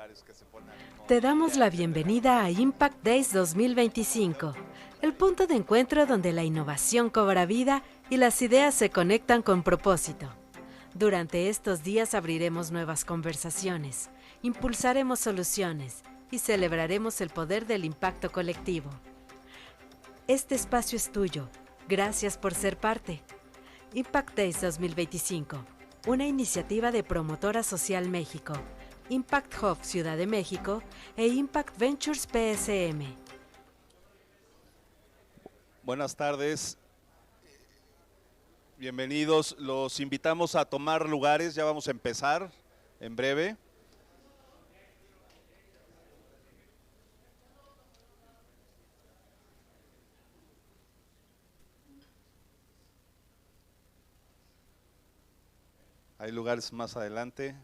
lugares que se ponen al mismo Te damos día, la etcétera. bienvenida a Impact Days 2025, el punto de encuentro donde la innovación cobra vida y las ideas se conectan con propósito. Durante estos días abriremos nuevas conversaciones, impulsaremos soluciones y celebraremos el poder del impacto colectivo. Este espacio es tuyo. Gracias por ser parte. Impact Days 2025, una iniciativa de Promotora Social México, Impact Hub Ciudad de México e Impact Ventures PSM. Buenas tardes, bienvenidos. Los invitamos a tomar lugares, ya vamos a empezar en breve. Hay lugares más adelante.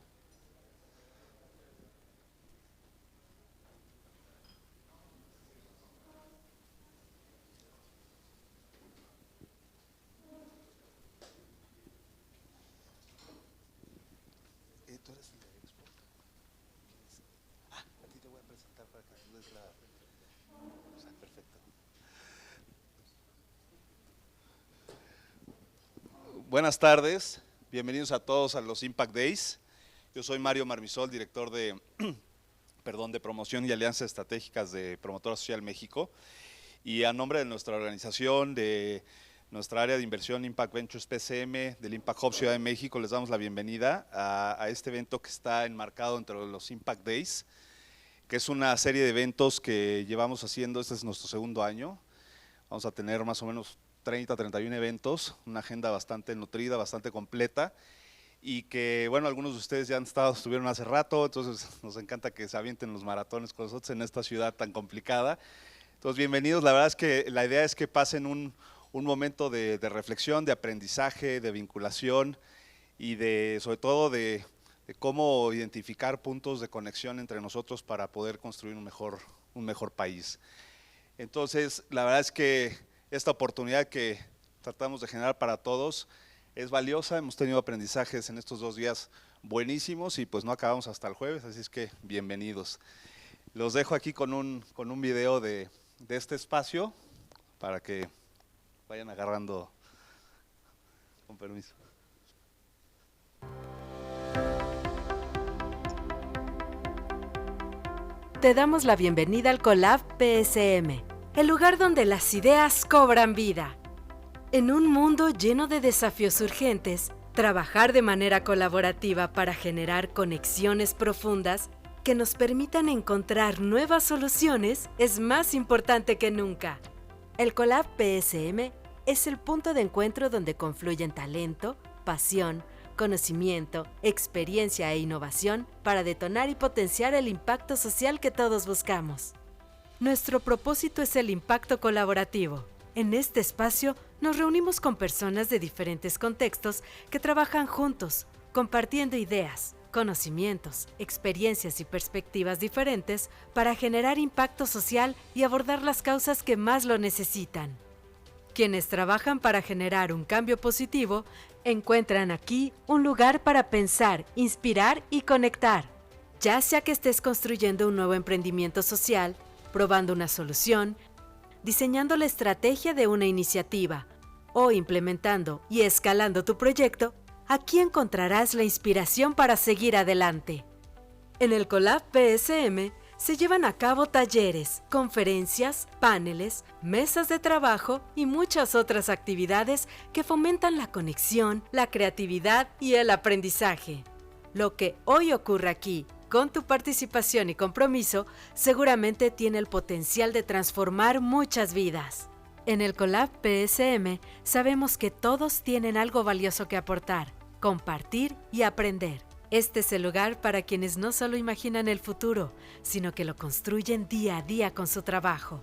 ¿Tú eres el de Expo? A ti te voy a presentar para que tú des la... O sea, perfecto. Buenas tardes, bienvenidos a todos a los Impact Days. Yo soy Mario Marmisol, director de, de Promoción y Alianzas Estratégicas de Promotora Social México. Y a nombre de nuestra organización, de nuestra área de inversión Impact Ventures PCM, del Impact Hub Ciudad de México, les damos la bienvenida a este evento que está enmarcado entre los Impact Days, que es una serie de eventos que llevamos haciendo. Este es nuestro segundo año. Vamos a tener más o menos 30, 31 eventos, una agenda bastante nutrida, bastante completa, y que, bueno, algunos de ustedes ya estuvieron hace rato, entonces nos encanta que se avienten los maratones con nosotros en esta ciudad tan complicada. Entonces, bienvenidos. La verdad es que la idea es que pasen un momento de reflexión, de aprendizaje, de vinculación y sobre todo de cómo identificar puntos de conexión entre nosotros para poder construir un mejor país. Entonces, la verdad es que esta oportunidad que tratamos de generar para todos es valiosa. Hemos tenido aprendizajes en estos 2 días buenísimos y pues no acabamos hasta el jueves, así es que bienvenidos. Los dejo aquí con un video de este espacio para que vayan agarrando, con permiso. Te damos la bienvenida al Collab PSM, el lugar donde las ideas cobran vida. En un mundo lleno de desafíos urgentes, trabajar de manera colaborativa para generar conexiones profundas que nos permitan encontrar nuevas soluciones es más importante que nunca. El Collab PSM es el punto de encuentro donde confluyen talento, pasión, conocimiento, experiencia e innovación para detonar y potenciar el impacto social que todos buscamos. Nuestro propósito es el impacto colaborativo. En este espacio nos reunimos con personas de diferentes contextos que trabajan juntos, compartiendo ideas, conocimientos, experiencias y perspectivas diferentes para generar impacto social y abordar las causas que más lo necesitan. Quienes trabajan para generar un cambio positivo encuentran aquí un lugar para pensar, inspirar y conectar. Ya sea que estés construyendo un nuevo emprendimiento social, probando una solución, diseñando la estrategia de una iniciativa o implementando y escalando tu proyecto, aquí encontrarás la inspiración para seguir adelante. En el Collab PSM se llevan a cabo talleres, conferencias, paneles, mesas de trabajo y muchas otras actividades que fomentan la conexión, la creatividad y el aprendizaje. Lo que hoy ocurre aquí, con tu participación y compromiso, seguramente tiene el potencial de transformar muchas vidas. En el Collab PSM sabemos que todos tienen algo valioso que aportar, compartir y aprender. Este es el lugar para quienes no solo imaginan el futuro, sino que lo construyen día a día con su trabajo.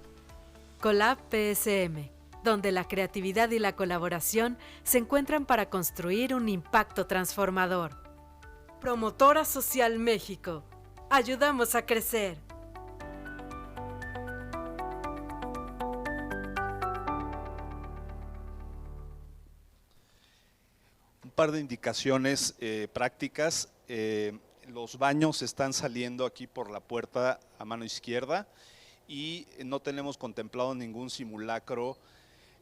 Collab PSM, donde la creatividad y la colaboración se encuentran para construir un impacto transformador. Promotora Social México. Ayudamos a crecer. Un par de indicaciones prácticas. los baños están saliendo aquí por la puerta a mano izquierda y no tenemos contemplado ningún simulacro.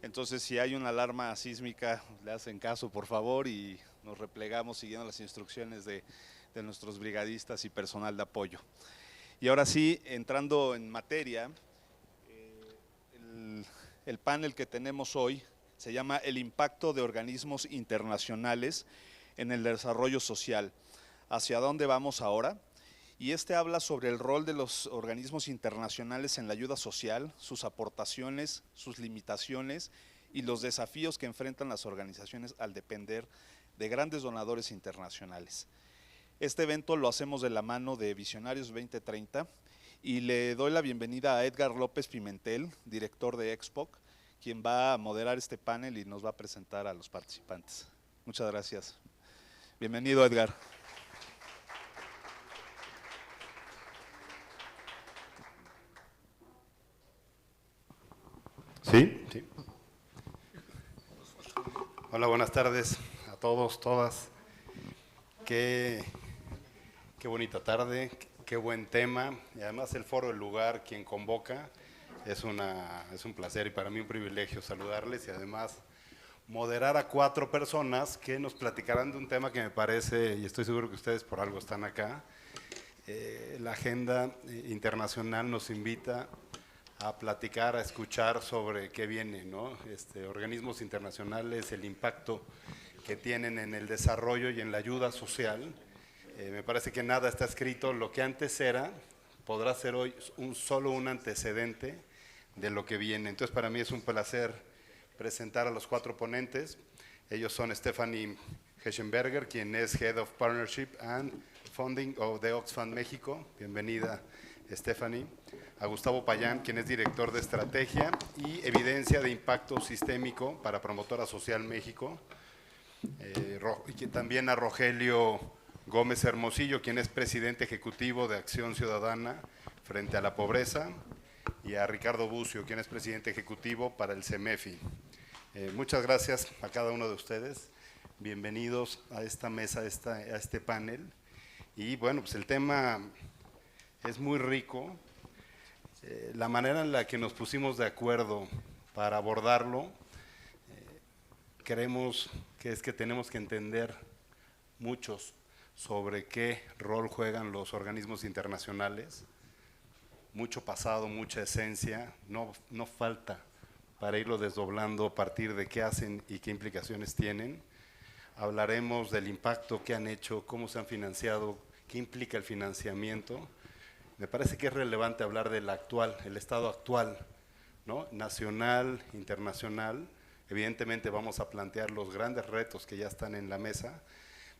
Entonces, si hay una alarma sísmica, le hacen caso, por favor, y nos replegamos siguiendo las instrucciones de nuestros brigadistas y personal de apoyo. Y ahora sí, entrando en materia, el panel que tenemos hoy se llama El impacto de organismos internacionales en el desarrollo social. ¿Hacia dónde vamos ahora? Y este habla sobre el rol de los organismos internacionales en la ayuda social, sus aportaciones, sus limitaciones y los desafíos que enfrentan las organizaciones al depender de grandes donadores internacionales. Este evento lo hacemos de la mano de Visionarios 2030 y le doy la bienvenida a Edgar López Pimentel, director de Expoc, quien va a moderar este panel y nos va a presentar a los participantes. Muchas gracias. Bienvenido, Edgar. ¿Sí? Sí. Hola, buenas tardes a todos, todas. Qué bonita tarde, qué buen tema. Y además el foro, el lugar, quien convoca, es un placer y para mí un privilegio saludarles y además moderar a 4 personas que nos platicarán de un tema que me parece, y estoy seguro que ustedes por algo están acá. La agenda internacional nos invita a platicar, a escuchar sobre qué viene, ¿no? Organismos internacionales, el impacto que tienen en el desarrollo y en la ayuda social. Me parece que nada está escrito, lo que antes era, podrá ser hoy solo un antecedente de lo que viene. Entonces para mí es un placer presentar a los 4 ponentes. Ellos son Stephanie Heschenberger, quien es Head of Partnership and Funding of the Oxfam México. Bienvenida, Stephanie. A Gustavo Payán, quien es director de Estrategia y Evidencia de Impacto Sistémico para Promotora Social México. Y también a Rogelio Gómez Hermosillo, quien es presidente ejecutivo de Acción Ciudadana frente a la Pobreza. Y a Ricardo Bucio, quien es presidente ejecutivo para el CEMEFI. Muchas gracias a cada uno de ustedes. Bienvenidos a esta mesa, a este panel. Y bueno, pues el tema es muy rico. La manera en la que nos pusimos de acuerdo para abordarlo, creemos que es que tenemos que entender muchos sobre qué rol juegan los organismos internacionales. Mucho pasado, mucha esencia, no falta para irlo desdoblando a partir de qué hacen y qué implicaciones tienen. Hablaremos del impacto que han hecho, cómo se han financiado, qué implica el financiamiento. Me parece que es relevante hablar del actual, el estado actual, ¿no? Nacional, internacional. Evidentemente vamos a plantear los grandes retos que ya están en la mesa,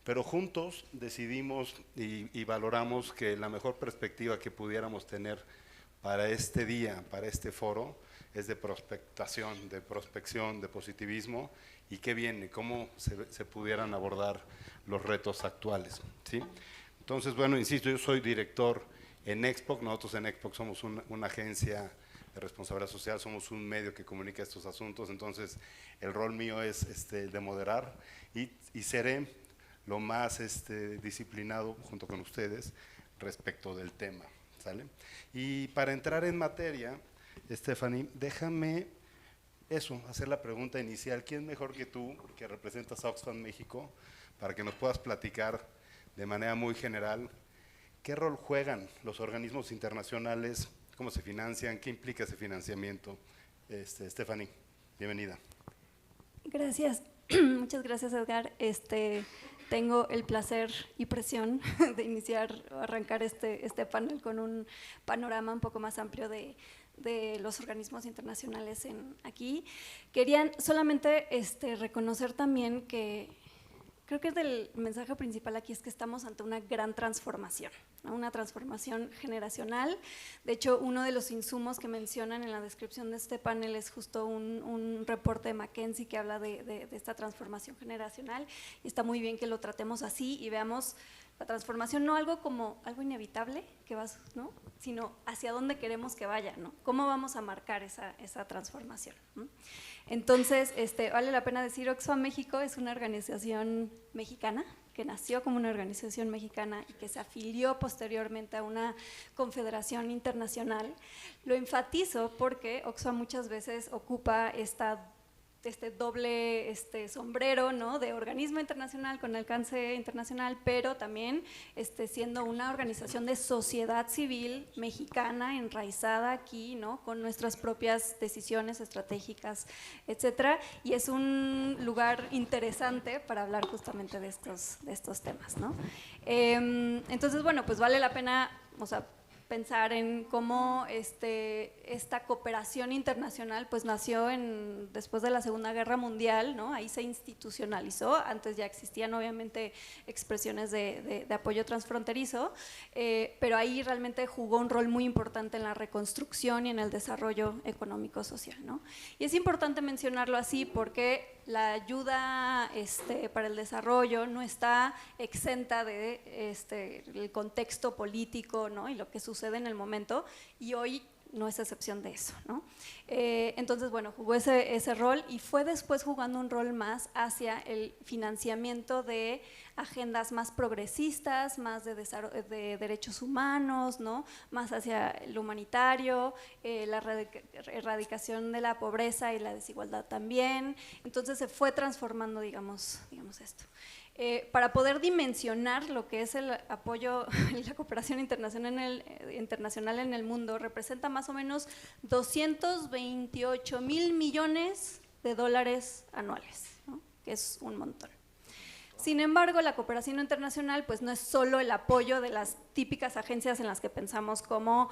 pero juntos decidimos y valoramos que la mejor perspectiva que pudiéramos tener para este día, para este foro, es de prospectación, de prospección, de positivismo y qué viene, cómo se pudieran abordar los retos actuales, ¿sí? Entonces, bueno, insisto, yo soy director en Expoc. Nosotros en Expoc somos una agencia de responsabilidad social, somos un medio que comunica estos asuntos, entonces el rol mío es de moderar y seré lo más disciplinado junto con ustedes respecto del tema, ¿sale? Y para entrar en materia, Stephanie, déjame hacer la pregunta inicial. ¿Quién mejor que tú, que representas a Oxfam México, para que nos puedas platicar de manera muy general qué rol juegan los organismos internacionales, cómo se financian, qué implica ese financiamiento? Stephanie, bienvenida. Gracias, muchas gracias, Edgar. Tengo el placer y presión de arrancar este panel con un panorama un poco más amplio de los organismos internacionales aquí. Querían solamente reconocer también que creo que el mensaje principal aquí es que estamos ante una gran transformación, ¿no? Una transformación generacional. De hecho, uno de los insumos que mencionan en la descripción de este panel es justo un reporte de McKinsey que habla de esta transformación generacional, y está muy bien que lo tratemos así y veamos la transformación no algo como algo inevitable que vas, ¿no? Sino hacia dónde queremos que vaya, ¿no? Cómo vamos a marcar esa transformación, ¿no? Entonces, vale la pena decir, Oxfam México es una organización mexicana que nació como una organización mexicana y que se afilió posteriormente a una confederación internacional. Lo enfatizo porque Oxfam muchas veces ocupa este doble sombrero, ¿no?, de organismo internacional con alcance internacional, pero también siendo una organización de sociedad civil mexicana enraizada aquí, ¿no?, con nuestras propias decisiones estratégicas, etcétera, y es un lugar interesante para hablar justamente de estos temas, ¿no? Entonces, bueno, pues vale la pena, o sea, pensar en cómo esta cooperación internacional pues nació después de la Segunda Guerra Mundial, ¿no? Ahí se institucionalizó, antes ya existían obviamente expresiones de apoyo transfronterizo, pero ahí realmente jugó un rol muy importante en la reconstrucción y en el desarrollo económico-social, ¿no? Y es importante mencionarlo así porque la ayuda para el desarrollo no está exenta de el contexto político, ¿no?, y lo que sucede en el momento, y hoy no es excepción de eso, ¿no? Entonces, bueno, jugó ese rol y fue después jugando un rol más hacia el financiamiento de agendas más progresistas, más de derechos humanos, ¿no?, más hacia el humanitario, la erradicación de la pobreza y la desigualdad también. Entonces se fue transformando, digamos esto. Para poder dimensionar lo que es el apoyo y la cooperación internacional en el mundo, representa más o menos 228,000 millones de dólares anuales, ¿no?, que es un montón. Sin embargo, la cooperación internacional pues no es solo el apoyo de las típicas agencias en las que pensamos como,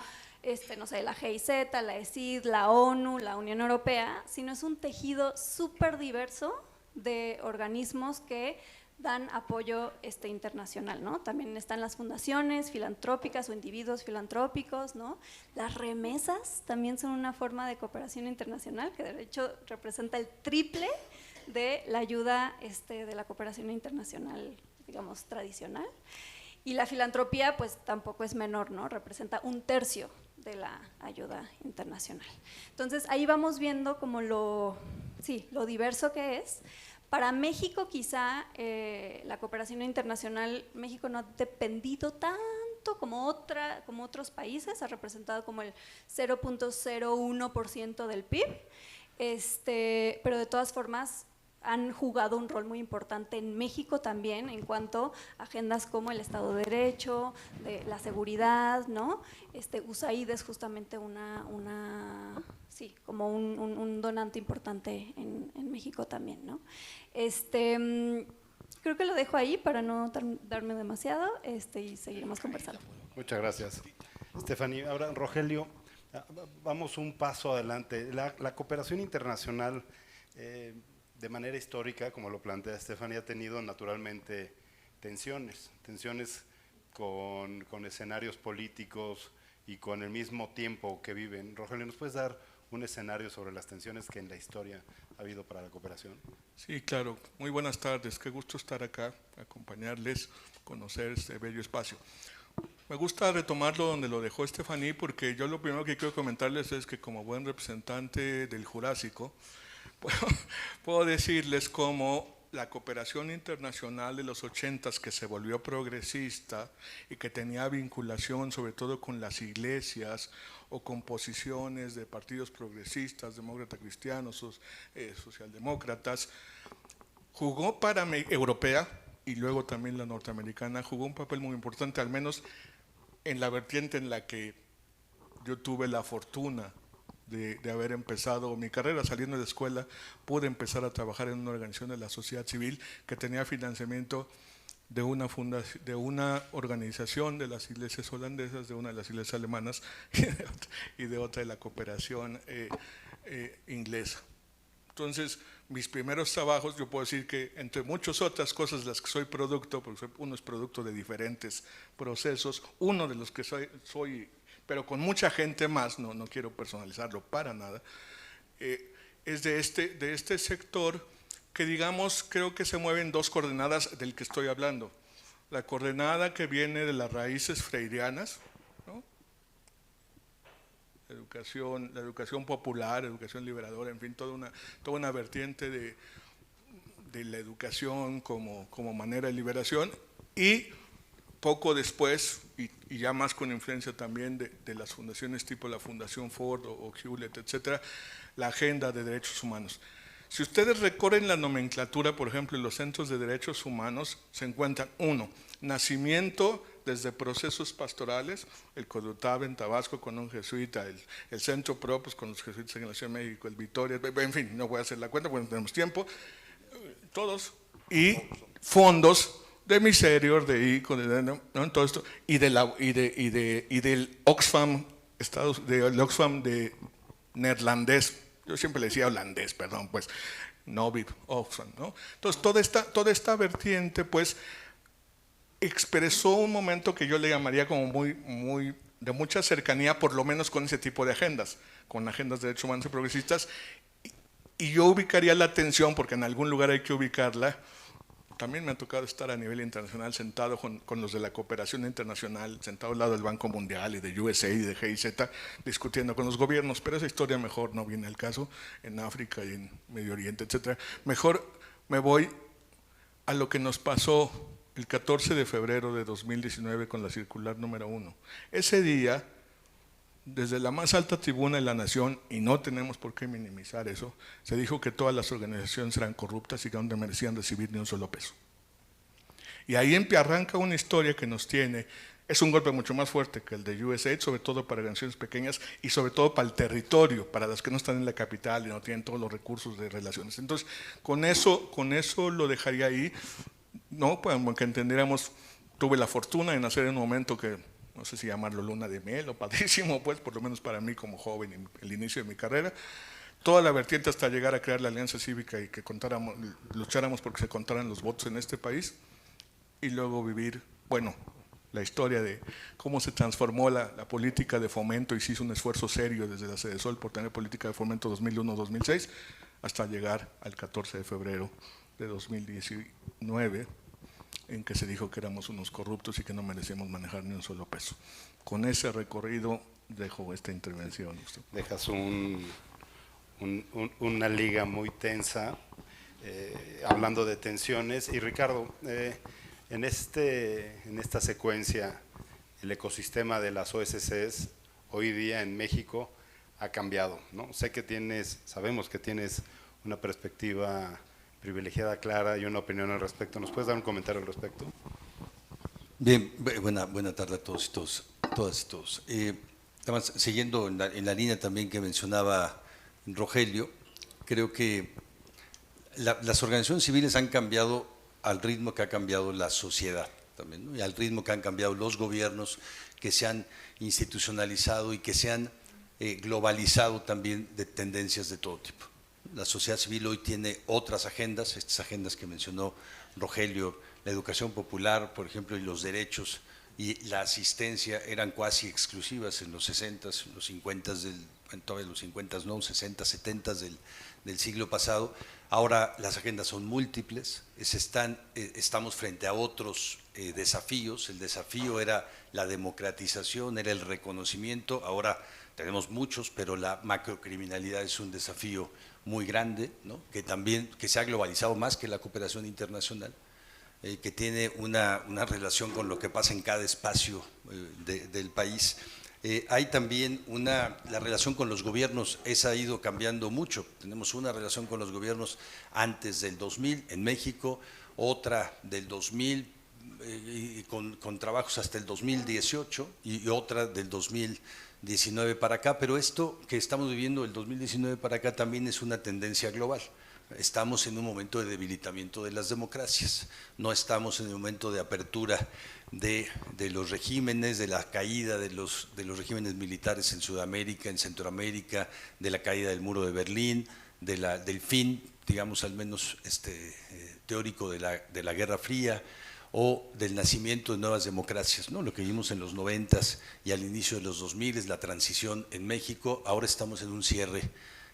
no sé, la GIZ, la ECID, la ONU, la Unión Europea, sino es un tejido súper diverso de organismos que dan apoyo internacional, ¿no? También están las fundaciones filantrópicas o individuos filantrópicos, ¿no? Las remesas también son una forma de cooperación internacional que de hecho representa el triple de la ayuda de la cooperación internacional, digamos, tradicional. Y la filantropía pues tampoco es menor, ¿no? Representa 1/3 de la ayuda internacional. Entonces ahí vamos viendo como lo diverso que es. Para México quizá la cooperación internacional, México no ha dependido tanto como otros países, ha representado como el 0.01% del PIB, pero de todas formas han jugado un rol muy importante en México también en cuanto a agendas como el Estado de Derecho, de la seguridad, ¿no? USAID es justamente como un donante importante en México también, ¿no? Creo que lo dejo ahí para no darme demasiado y seguiremos conversando. Muchas gracias, Stephanie. Ahora, Rogelio, vamos un paso adelante. La cooperación internacional, de manera histórica, como lo plantea Stephanie, ha tenido naturalmente tensiones con escenarios políticos y con el mismo tiempo que viven. Rogelio, ¿nos puedes dar un escenario sobre las tensiones que en la historia ha habido para la cooperación? Sí, claro. Muy buenas tardes. Qué gusto estar acá, acompañarles, conocer este bello espacio. Me gusta retomarlo donde lo dejó Stephanie, porque yo lo primero que quiero comentarles es que como buen representante del Jurásico, puedo decirles cómo la cooperación internacional de los 80s, que se volvió progresista y que tenía vinculación sobre todo con las iglesias o con posiciones de partidos progresistas, demócratas cristianos, socialdemócratas, jugó para europea y luego también la norteamericana, jugó un papel muy importante, al menos en la vertiente en la que yo tuve la fortuna de haber empezado mi carrera. Saliendo de la escuela pude empezar a trabajar en una organización de la sociedad civil que tenía financiamiento de una organización de las iglesias holandesas, de una de las iglesias alemanas y de otra de la cooperación inglesa. Entonces, mis primeros trabajos, yo puedo decir que entre muchas otras cosas de las que soy producto, porque uno es producto de diferentes procesos, uno de los que soy pero con mucha gente más, no quiero personalizarlo para nada, es de este sector que, digamos, creo que se mueven dos coordenadas del que estoy hablando. La coordenada que viene de las raíces freirianas, ¿no? La educación popular, educación liberadora, en fin, toda una vertiente de la educación como manera de liberación, y poco después, y ya más con influencia también de las fundaciones tipo la Fundación Ford o Hewlett, etcétera, la agenda de derechos humanos. Si ustedes recorren la nomenclatura, por ejemplo, en los centros de derechos humanos, se encuentran: 1, nacimiento desde procesos pastorales, el Codutab en Tabasco con un jesuita, el Centro Pro pues, con los jesuitas en la Ciudad de México, el Victoria, en fin, no voy a hacer la cuenta porque no tenemos tiempo, todos, y fondos de Miserior, de ICO, ¿no? Todo esto, y del Oxfam, del Oxfam de neerlandés, yo siempre le decía holandés, perdón, pues, Novib, Oxfam, ¿no? Entonces, toda esta vertiente, pues, expresó un momento que yo le llamaría como muy de mucha cercanía, por lo menos con ese tipo de agendas, con agendas de derechos humanos y progresistas, y yo ubicaría la atención, porque en algún lugar hay que ubicarla. También me ha tocado estar a nivel internacional sentado con los de la cooperación internacional, sentado al lado del Banco Mundial y de USAID y de GIZ, discutiendo con los gobiernos, pero esa historia mejor no viene al caso, en África y en Medio Oriente, etcétera. Mejor me voy a lo que nos pasó el 14 de febrero de 2019 con la circular número 1. Ese día, desde la más alta tribuna de la nación, y no tenemos por qué minimizar eso, se dijo que todas las organizaciones eran corruptas y que no merecían recibir ni un solo peso. Y ahí arranca una historia que nos tiene, es un golpe mucho más fuerte que el de USAID, sobre todo para organizaciones pequeñas y sobre todo para el territorio, para las que no están en la capital y no tienen todos los recursos de relaciones. Entonces, con eso lo dejaría ahí, ¿no? Pues, que entendiéramos, tuve la fortuna de nacer en un momento que, no sé si llamarlo luna de miel o padrísimo, pues por lo menos para mí como joven, el inicio de mi carrera, toda la vertiente hasta llegar a crear la Alianza Cívica y que lucháramos porque se contaran los votos en este país, y luego vivir, bueno, la historia de cómo se transformó la política de fomento y se hizo un esfuerzo serio desde la Sedesol por tener política de fomento 2001-2006 hasta llegar al 14 de febrero de 2019, en que se dijo que éramos unos corruptos y que no merecíamos manejar ni un solo peso. Con ese recorrido dejo esta intervención. Dejas una liga muy tensa, hablando de tensiones. Y Ricardo, en esta secuencia, el ecosistema de las OSCs hoy día en México ha cambiado, ¿no? Sabemos que tienes una perspectiva privilegiada, clara, y una opinión al respecto. ¿Nos puedes dar un comentario al respecto? Bien, buena tarde a todos y todas. Además, siguiendo en la línea también que mencionaba Rogelio, creo que las organizaciones civiles han cambiado al ritmo que ha cambiado la sociedad también, ¿no? Y al ritmo que han cambiado los gobiernos, que se han institucionalizado y que se han globalizado también de tendencias de todo tipo. La sociedad civil hoy tiene otras agendas, estas agendas que mencionó Rogelio, la educación popular, por ejemplo, y los derechos y la asistencia eran casi exclusivas en los 60s, los 50s, todavía los 50s, no, 60s, 70s del siglo pasado. Ahora las agendas son múltiples, estamos frente a otros desafíos. El desafío era la democratización, era el reconocimiento. Ahora tenemos muchos, pero la macrocriminalidad es un desafío muy grande, ¿no? que se ha globalizado más que la cooperación internacional, que tiene una relación con lo que pasa en cada espacio del país. Hay también la relación con los gobiernos, esa ha ido cambiando mucho. Tenemos una relación con los gobiernos antes del 2000 en México, otra del 2000 con trabajos hasta el 2018 y otra del 2019 para acá, pero esto que estamos viviendo del 2019 para acá también es una tendencia global. Estamos en un momento de debilitamiento de las democracias, no estamos en un momento de apertura de los regímenes, de la caída de los regímenes militares en Sudamérica, en Centroamérica, de la caída del muro de Berlín, del fin, digamos al menos teórico de la Guerra Fría, o del nacimiento de nuevas democracias, ¿no? Lo que vimos en los 90s y al inicio de los 2000 es la transición en México. Ahora estamos en un cierre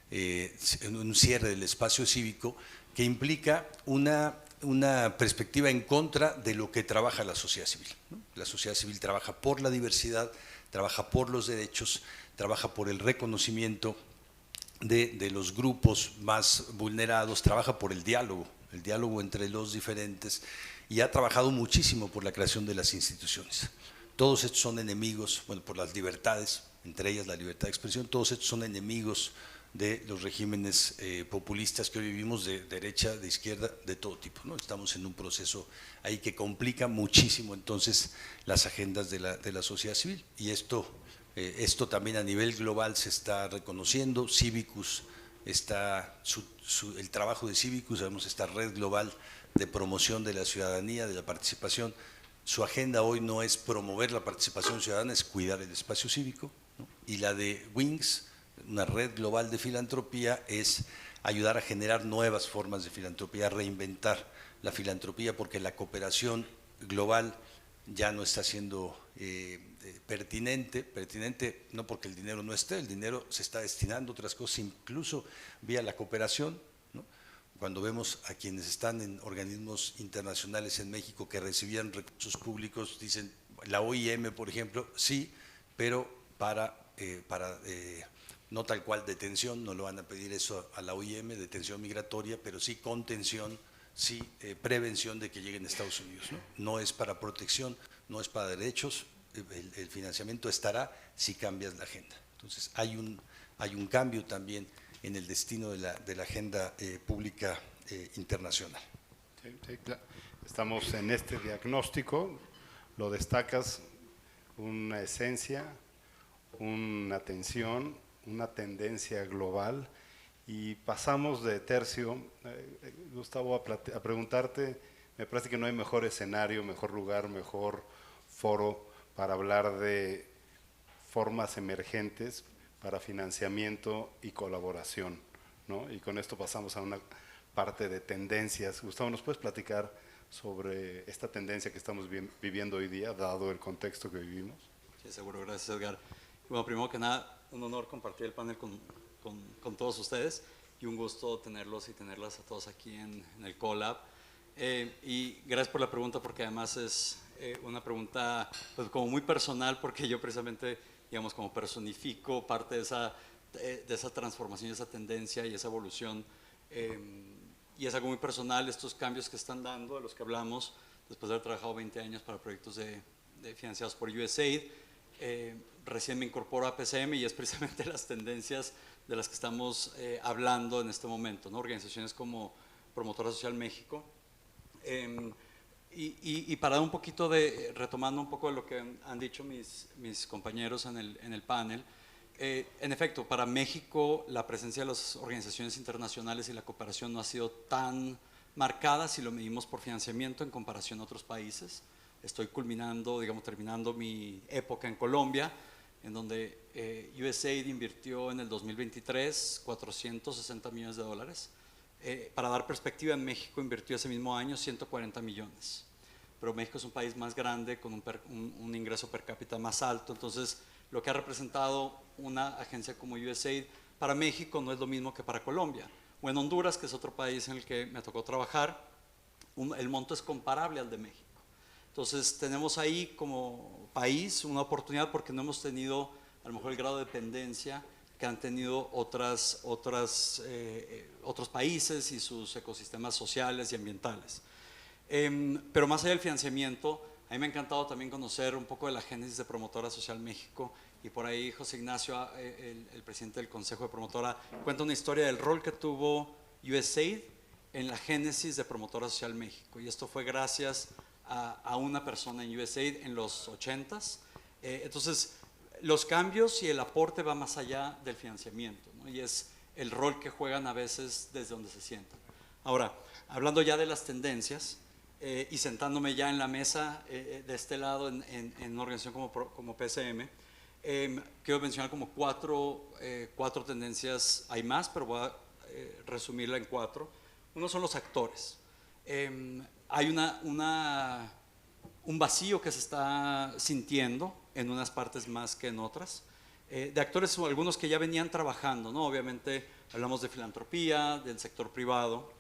del espacio cívico que implica una perspectiva en contra de lo que trabaja la sociedad civil, ¿no? La sociedad civil trabaja por la diversidad, trabaja por los derechos, trabaja por el reconocimiento de los grupos más vulnerados, trabaja por el diálogo. el diálogo entre los diferentes, y ha trabajado muchísimo por la creación de las instituciones. Todos estos son enemigos, bueno, por las libertades, entre ellas la libertad de expresión, todos estos son enemigos de los regímenes populistas que hoy vivimos, de derecha, de izquierda, de todo tipo, ¿no? Estamos en un proceso ahí que complica muchísimo entonces las agendas de la sociedad civil, y esto también a nivel global se está reconociendo. Cívicus está, el trabajo de Cívicus, sabemos, esta red global de promoción de la ciudadanía, de la participación. Su agenda hoy no es promover la participación ciudadana, es cuidar el espacio cívico, ¿no? Y la de Wings, una red global de filantropía, es ayudar a generar nuevas formas de filantropía, a reinventar la filantropía, porque la cooperación global ya no está siendo pertinente no porque el dinero no esté, el dinero se está destinando a otras cosas, incluso vía la cooperación, ¿no? Cuando vemos a quienes están en organismos internacionales en México que recibían recursos públicos, dicen, la OIM, por ejemplo, sí, pero para no tal cual detención, no lo van a pedir eso a la OIM, detención migratoria, pero sí contención, sí prevención de que lleguen a Estados Unidos, ¿no? No es para protección, no es para derechos, el financiamiento estará si cambias la agenda. Entonces hay un cambio también en el destino de la agenda pública internacional. Sí, claro. Estamos en este diagnóstico, lo destacas, una esencia, una tensión, una tendencia global, y pasamos de tercio. Gustavo, a preguntarte, me parece que no hay mejor escenario, mejor lugar, mejor foro para hablar de formas emergentes para financiamiento y colaboración, ¿no? Y con esto pasamos a una parte de tendencias. Gustavo, ¿nos puedes platicar sobre esta tendencia que estamos viviendo hoy día, dado el contexto que vivimos? Sí, seguro, gracias, Edgar. Bueno, primero que nada, un honor compartir el panel con todos ustedes, y un gusto tenerlos y tenerlas a todos aquí en el CoLab. Y gracias por la pregunta, porque además es una pregunta pues como muy personal, porque yo precisamente, digamos, como personifico parte de esa transformación, esa tendencia y esa evolución, y es algo muy personal, estos cambios que están dando, de los que hablamos, después de haber trabajado 20 años para proyectos financiados por USAID. Recién me incorporo a PCM, y es precisamente las tendencias de las que estamos hablando en este momento, ¿no? Organizaciones como Promotora Social México. Y para dar un poquito retomando un poco de lo que han dicho mis compañeros en el panel, en efecto, para México la presencia de las organizaciones internacionales y la cooperación no ha sido tan marcada si lo medimos por financiamiento en comparación a otros países. Estoy culminando, digamos, terminando mi época en Colombia, en donde USAID invirtió en el 2023 460 millones de dólares. Para dar perspectiva, en México invirtió ese mismo año 140 millones. Pero México es un país más grande, con un ingreso per cápita más alto, entonces lo que ha representado una agencia como USAID para México no es lo mismo que para Colombia. O en Honduras, que es otro país en el que me tocó trabajar, el monto es comparable al de México. Entonces tenemos ahí como país una oportunidad, porque no hemos tenido a lo mejor el grado de dependencia que han tenido otros países y sus ecosistemas sociales y ambientales. Pero más allá del financiamiento, a mí me ha encantado también conocer un poco de la génesis de Promotora Social México, y por ahí José Ignacio, el presidente del Consejo de Promotora, cuenta una historia del rol que tuvo USAID en la génesis de Promotora Social México, y esto fue gracias a una persona en USAID en los 80s. Entonces, los cambios y el aporte va más allá del financiamiento, ¿no? Y es el rol que juegan a veces desde donde se sientan. Ahora, hablando ya de las tendencias, y sentándome ya en la mesa de este lado en una organización como PCM, quiero mencionar como cuatro tendencias. Hay más, pero voy a resumirla en cuatro. Uno son los actores. Hay un vacío que se está sintiendo en unas partes más que en otras. De actores, algunos que ya venían trabajando, ¿no? Obviamente hablamos de filantropía, del sector privado,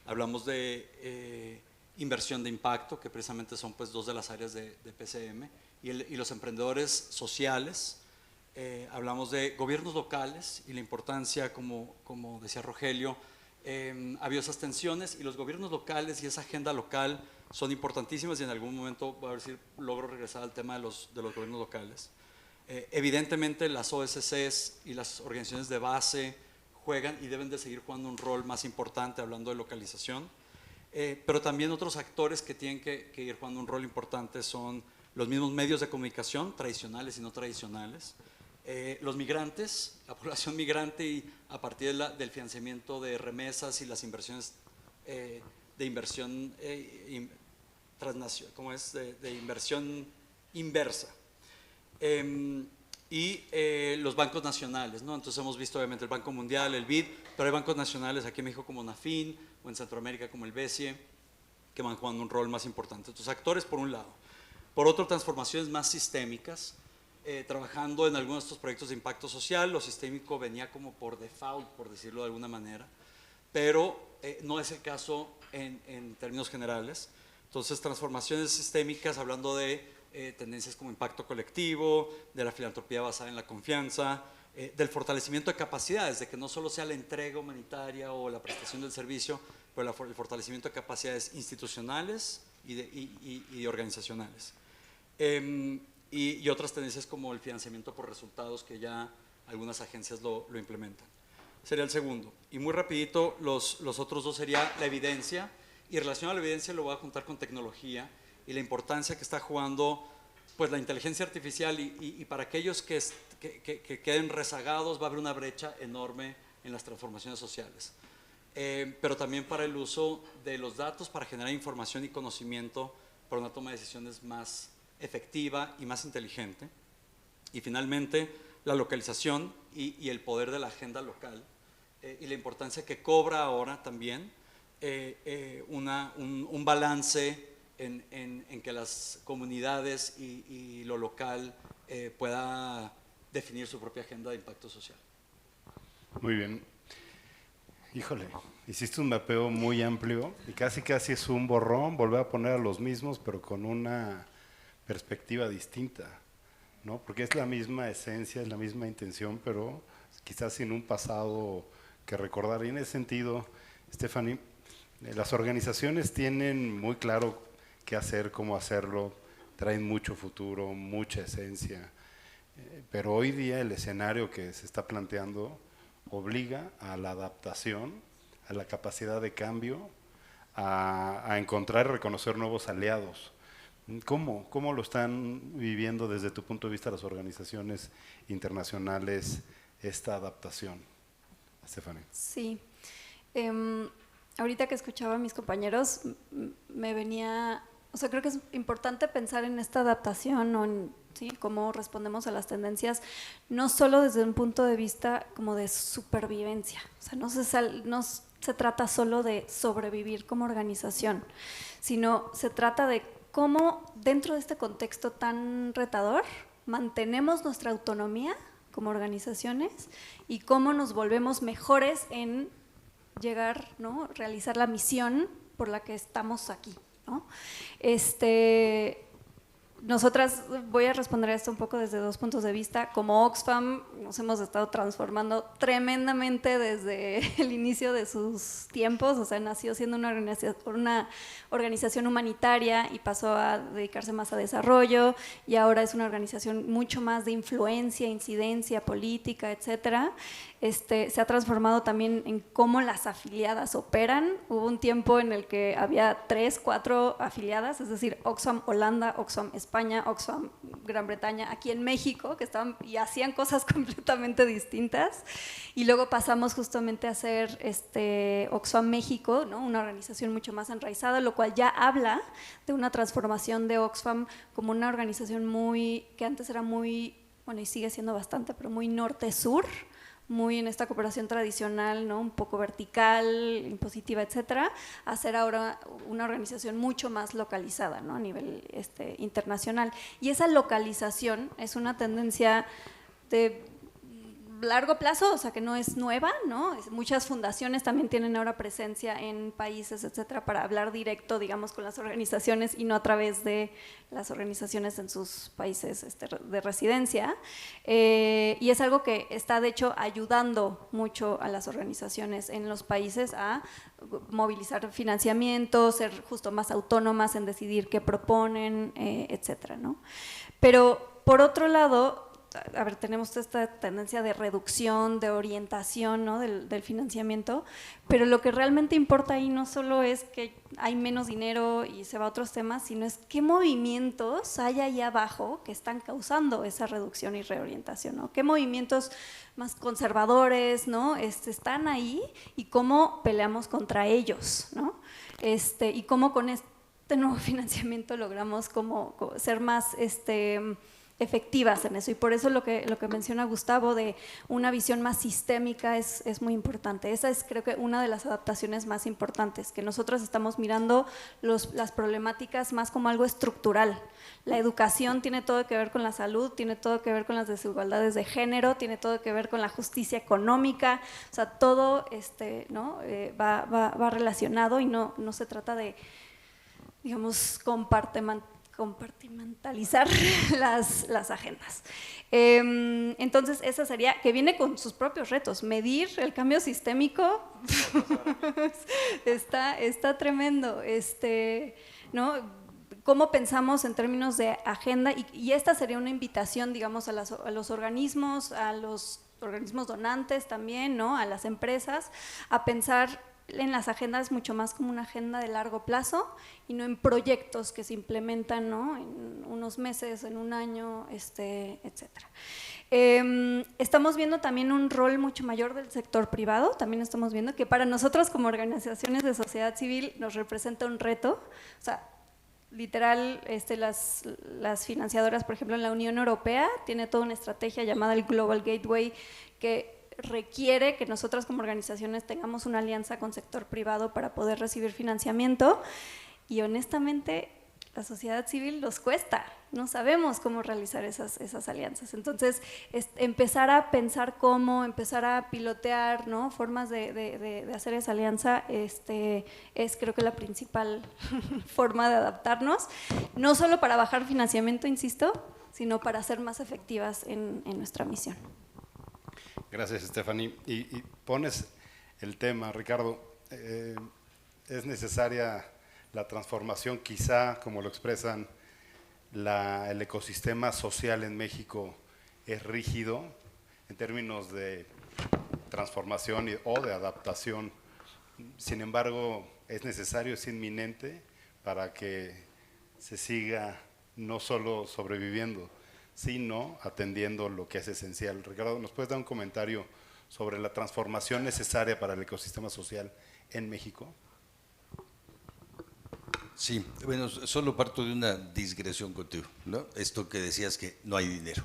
hablamos de inversión de impacto, que precisamente son pues dos de las áreas de PCM, y los emprendedores sociales. Hablamos de gobiernos locales y la importancia, como decía Rogelio, ha habido esas tensiones y los gobiernos locales y esa agenda local son importantísimas y en algún momento voy a ver si logro regresar al tema de los gobiernos locales. Evidentemente las OSCs y las organizaciones de base juegan y deben de seguir jugando un rol más importante hablando de localización, pero también otros actores que tienen que ir jugando un rol importante son los mismos medios de comunicación, tradicionales y no tradicionales, los migrantes, la población migrante y a partir del financiamiento de remesas y las inversiones de inversión transnacional, ¿cómo es? De inversión inversa. Y los bancos nacionales, ¿no? Entonces hemos visto obviamente el Banco Mundial, el BID, pero hay bancos nacionales aquí en México como NAFIN o en Centroamérica como el BESIE que van jugando un rol más importante. Entonces actores por un lado. Por otro, transformaciones más sistémicas, trabajando en algunos de estos proyectos de impacto social. Lo sistémico venía como por default, por decirlo de alguna manera, pero no es el caso en términos generales. Entonces transformaciones sistémicas hablando de tendencias como impacto colectivo, de la filantropía basada en la confianza, del fortalecimiento de capacidades, de que no solo sea la entrega humanitaria o la prestación del servicio, pero el fortalecimiento de capacidades institucionales y organizacionales. Y otras tendencias como el financiamiento por resultados que ya algunas agencias lo implementan. Sería el segundo. Y muy rapidito, los otros dos sería la evidencia, y en relación a la evidencia lo voy a juntar con tecnología y la importancia que está jugando pues la inteligencia artificial y para aquellos que queden rezagados va a haber una brecha enorme en las transformaciones sociales. Pero también para el uso de los datos para generar información y conocimiento para una toma de decisiones más efectiva y más inteligente. Y finalmente, la localización y el poder de la agenda local y la importancia que cobra ahora también un balance en que las comunidades y lo local pueda definir su propia agenda de impacto social. Muy bien. Híjole, hiciste un mapeo muy amplio y casi es un borrón, volver a poner a los mismos, pero con una perspectiva distinta, ¿no? Porque es la misma esencia, es la misma intención, pero quizás sin un pasado que recordar. Y en ese sentido, Stephanie, las organizaciones tienen muy claro qué hacer, cómo hacerlo, traen mucho futuro, mucha esencia, pero hoy día el escenario que se está planteando obliga a la adaptación, a la capacidad de cambio, a encontrar y reconocer nuevos aliados. ¿Cómo lo están viviendo desde tu punto de vista las organizaciones internacionales esta adaptación? Stephanie. Sí. Ahorita que escuchaba a mis compañeros, me venía, o sea, creo que es importante pensar en esta adaptación o en ¿sí? cómo respondemos a las tendencias, no solo desde un punto de vista como de supervivencia, o sea, no se trata solo de sobrevivir como organización, sino se trata de cómo dentro de este contexto tan retador mantenemos nuestra autonomía como organizaciones y cómo nos volvemos mejores en llegar, ¿no? realizar la misión por la que estamos aquí, ¿no? Nosotras, voy a responder a esto un poco desde dos puntos de vista. Como Oxfam nos hemos estado transformando tremendamente desde el inicio de sus tiempos, o sea, nació siendo una organización humanitaria y pasó a dedicarse más a desarrollo y ahora es una organización mucho más de influencia, incidencia política, etcétera. Se ha transformado también en cómo las afiliadas operan. Hubo un tiempo en el que había 3, 4 afiliadas, es decir, Oxfam Holanda, Oxfam España, Oxfam Gran Bretaña, aquí en México, que estaban y hacían cosas completamente distintas. Y luego pasamos justamente a ser Oxfam México, ¿no? Una organización mucho más enraizada, lo cual ya habla de una transformación de Oxfam como una organización que antes era muy, bueno, y sigue siendo bastante, pero muy norte-sur, muy en esta cooperación tradicional, ¿no? un poco vertical, impositiva, etcétera, a ser ahora una organización mucho más localizada, ¿no? a nivel internacional. Y esa localización es una tendencia de largo plazo, o sea que no es nueva, ¿no? Muchas fundaciones también tienen ahora presencia en países, etcétera, para hablar directo, digamos, con las organizaciones y no a través de las organizaciones en sus países de residencia. Y es algo que está, de hecho, ayudando mucho a las organizaciones en los países a movilizar financiamiento, ser justo más autónomas en decidir qué proponen, etcétera, ¿no? Pero, por otro lado, a ver, tenemos esta tendencia de reducción, de orientación, ¿no? del financiamiento, pero lo que realmente importa ahí no solo es que hay menos dinero y se va a otros temas, sino es qué movimientos hay ahí abajo que están causando esa reducción y reorientación, ¿no? Qué movimientos más conservadores, ¿no? Están ahí y cómo peleamos contra ellos, ¿no? Y cómo con este nuevo financiamiento logramos como ser más efectivas en eso, y por eso lo que menciona Gustavo de una visión más sistémica es muy importante. Esa es, creo que, una de las adaptaciones más importantes, que nosotros estamos mirando las problemáticas más como algo estructural. La educación tiene todo que ver con la salud, tiene todo que ver con las desigualdades de género, tiene todo que ver con la justicia económica, o sea, todo ¿no? va relacionado, y no se trata de, digamos, compartimentalizar las agendas. Entonces, esa sería, que viene con sus propios retos. Medir el cambio sistémico está tremendo, ¿no? Cómo pensamos en términos de agenda, y esta sería una invitación, digamos, a los organismos, a los organismos donantes también, ¿no? A las empresas, a pensar en las agendas mucho más como una agenda de largo plazo y no en proyectos que se implementan, ¿no? En unos meses, en un año, etcétera. Estamos viendo también un rol mucho mayor del sector privado. También estamos viendo que para nosotros como organizaciones de sociedad civil nos representa un reto. O sea, literal, las financiadoras, por ejemplo, en la Unión Europea, tiene toda una estrategia llamada el Global Gateway, que requiere que nosotros como organizaciones tengamos una alianza con sector privado para poder recibir financiamiento, y honestamente la sociedad civil nos cuesta, no sabemos cómo realizar esas alianzas. Entonces, empezar a pensar cómo, empezar a pilotear, ¿no? Formas de hacer esa alianza, es creo que la principal forma de adaptarnos, no solo para bajar financiamiento, insisto, sino para ser más efectivas en nuestra misión. Gracias, Stephanie. Y pones el tema, Ricardo, es necesaria la transformación, quizá, como lo expresan, el ecosistema social en México es rígido en términos de transformación o de adaptación. Sin embargo, es necesario, es inminente para que se siga no solo sobreviviendo, sino atendiendo lo que es esencial. Ricardo, ¿nos puedes dar un comentario sobre la transformación necesaria para el ecosistema social en México? Sí, bueno, solo parto de una digresión contigo, ¿no? Esto que decías que no hay dinero.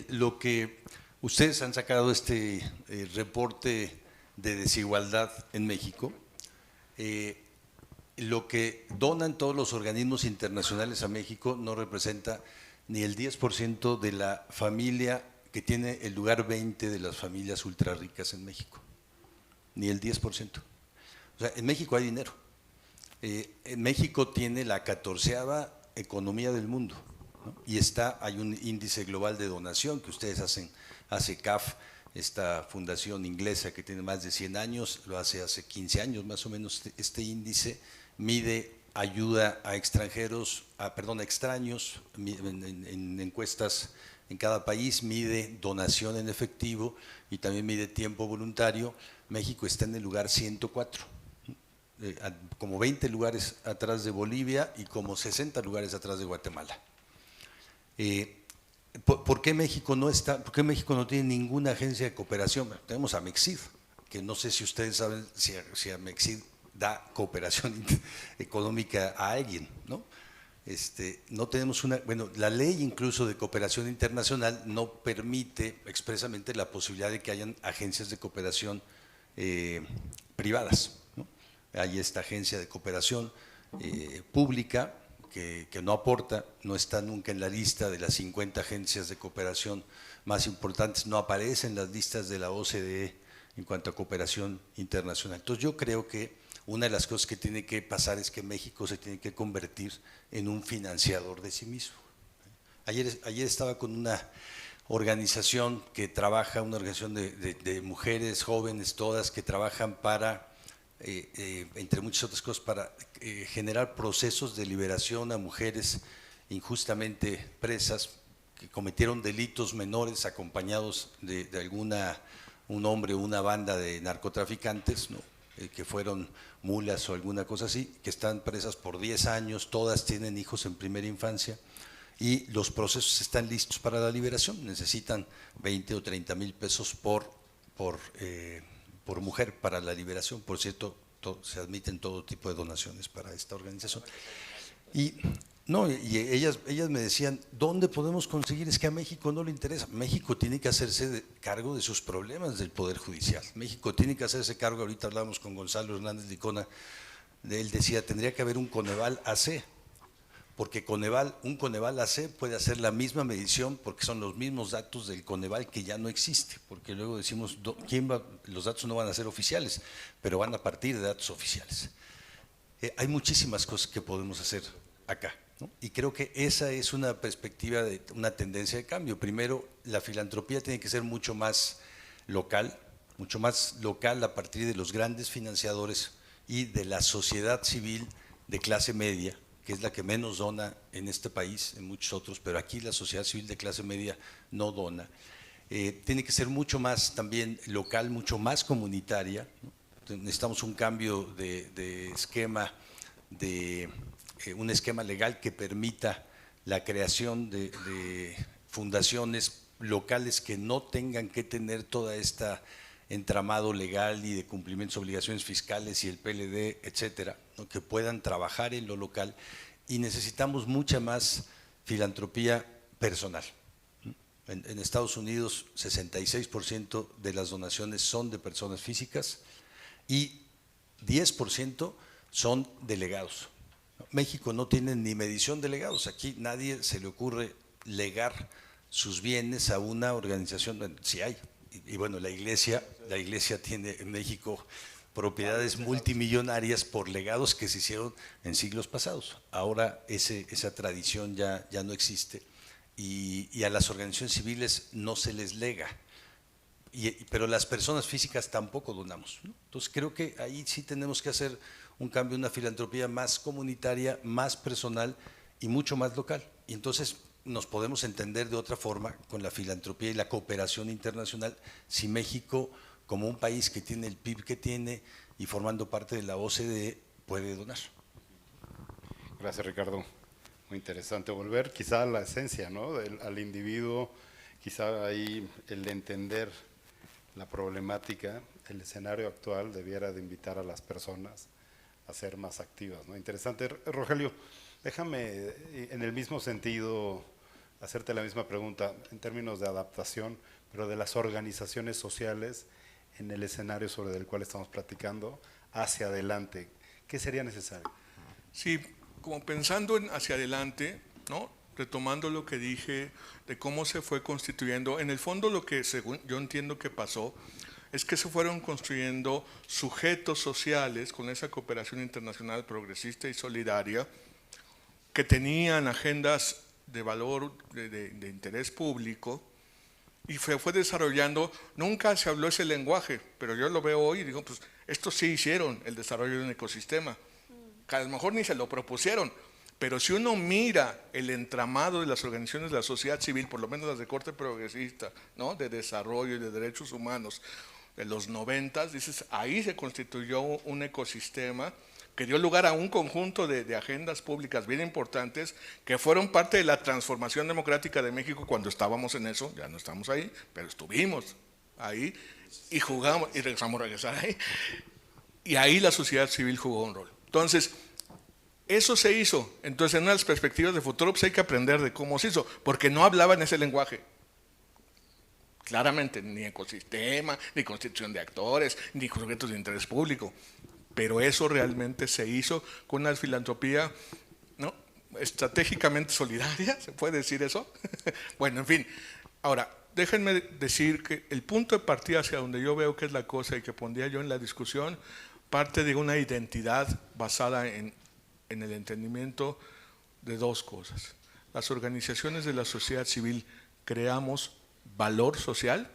Lo que ustedes han sacado reporte de desigualdad en México, lo que donan todos los organismos internacionales a México no representa ni el 10% de la familia que tiene el lugar 20 de las familias ultra ricas en México, ni el 10%. O sea, en México hay dinero. En México tiene la 14ª economía del mundo, ¿no? Y hay un índice global de donación que ustedes hacen, hace CAF, esta fundación inglesa que tiene más de 100 años, lo hace 15 años más o menos. Este índice mide ayuda a extranjeros, extraños, en encuestas en cada país, mide donación en efectivo y también mide tiempo voluntario. México está en el lugar 104, como 20 lugares atrás de Bolivia y como 60 lugares atrás de Guatemala. ¿Por qué México no está? ¿Por qué México no tiene ninguna agencia de cooperación? Bueno, tenemos a Mexid, que no sé si ustedes saben si a Mexid da cooperación económica a alguien, ¿no? No tenemos la ley incluso de cooperación internacional no permite expresamente la posibilidad de que hayan agencias de cooperación privadas, ¿no? Hay esta agencia de cooperación pública que no aporta, no está nunca en la lista de las 50 agencias de cooperación más importantes, no aparece en las listas de la OCDE en cuanto a cooperación internacional. Entonces yo creo que una de las cosas que tiene que pasar es que México se tiene que convertir en un financiador de sí mismo. Ayer estaba con una organización que trabaja, una organización de mujeres jóvenes, todas que trabajan para, entre muchas otras cosas, para generar procesos de liberación a mujeres injustamente presas que cometieron delitos menores acompañados de un hombre o una banda de narcotraficantes, ¿no? Que fueron mulas o alguna cosa así, que están presas por 10 años, todas tienen hijos en primera infancia y los procesos están listos para la liberación, necesitan 20 o 30 mil pesos por mujer para la liberación. Por cierto, se admiten todo tipo de donaciones para esta organización. Y ellas me decían, ¿dónde podemos conseguir? Es que a México no le interesa. México tiene que hacerse cargo de sus problemas del Poder Judicial. México tiene que hacerse cargo, ahorita hablamos con Gonzalo Hernández Licona, él decía, tendría que haber un Coneval AC, porque un Coneval AC puede hacer la misma medición porque son los mismos datos del Coneval que ya no existe, porque luego decimos, los datos no van a ser oficiales, pero van a partir de datos oficiales. Hay muchísimas cosas que podemos hacer acá, ¿no? Y creo que esa es una perspectiva de una tendencia de cambio. Primero, la filantropía tiene que ser mucho más local a partir de los grandes financiadores y de la sociedad civil de clase media, que es la que menos dona en este país, en muchos otros, pero aquí la sociedad civil de clase media no dona. Tiene que ser mucho más también local, mucho más comunitaria, ¿no? Necesitamos un cambio de esquema, un esquema legal que permita la creación de fundaciones locales que no tengan que tener toda esta entramado legal y de cumplimientos, obligaciones fiscales y el PLD, etcétera, ¿no? Que puedan trabajar en lo local, y necesitamos mucha más filantropía personal. En Estados Unidos 66% de las donaciones son de personas físicas y 10% son delegados. México no tiene ni medición de legados, aquí nadie se le ocurre legar sus bienes a una organización, bueno, sí hay, y bueno, la iglesia tiene en México propiedades multimillonarias por legados que se hicieron en siglos pasados. Ahora esa tradición ya no existe y a las organizaciones civiles no se les lega, pero las personas físicas tampoco donamos, ¿no? Entonces creo que ahí sí tenemos que hacer un cambio, una filantropía más comunitaria, más personal y mucho más local. Y entonces nos podemos entender de otra forma con la filantropía y la cooperación internacional si México, como un país que tiene el PIB que tiene y formando parte de la OCDE, puede donar. Gracias, Ricardo. Muy interesante volver quizá a la esencia, ¿no? Al individuo, quizá ahí el entender la problemática, el escenario actual debiera de invitar a las personas a ser más activas, ¿no? Interesante. Rogelio, déjame en el mismo sentido hacerte la misma pregunta en términos de adaptación, pero de las organizaciones sociales en el escenario sobre el cual estamos platicando, hacia adelante. ¿Qué sería necesario? Sí, como pensando en hacia adelante, ¿no? Retomando lo que dije de cómo se fue constituyendo, en el fondo lo que según yo entiendo que pasó es que se fueron construyendo sujetos sociales con esa cooperación internacional progresista y solidaria que tenían agendas de valor, de interés público, y se fue desarrollando. Nunca se habló ese lenguaje, pero yo lo veo hoy y digo, pues estos sí hicieron el desarrollo de un ecosistema, que a lo mejor ni se lo propusieron, pero si uno mira el entramado de las organizaciones de la sociedad civil, por lo menos las de corte progresista, ¿no? De desarrollo y de derechos humanos, de los 90, dices, ahí se constituyó un ecosistema que dio lugar a un conjunto de agendas públicas bien importantes que fueron parte de la transformación democrática de México cuando estábamos en eso. Ya no estamos ahí, pero estuvimos ahí y jugamos y regresamos a regresar ahí. Y ahí la sociedad civil jugó un rol. Entonces, eso se hizo. Entonces, en unas perspectivas de futuro, pues hay que aprender de cómo se hizo, porque no hablaban ese lenguaje. Claramente, ni ecosistema, ni constitución de actores, ni sujetos de interés público. Pero eso realmente se hizo con una filantropía, ¿no? estratégicamente solidaria, ¿se puede decir eso? Bueno, en fin. Ahora, déjenme decir que el punto de partida hacia donde yo veo que es la cosa y que pondría yo en la discusión, parte de una identidad basada en el entendimiento de dos cosas. Las organizaciones de la sociedad civil creamos valor social,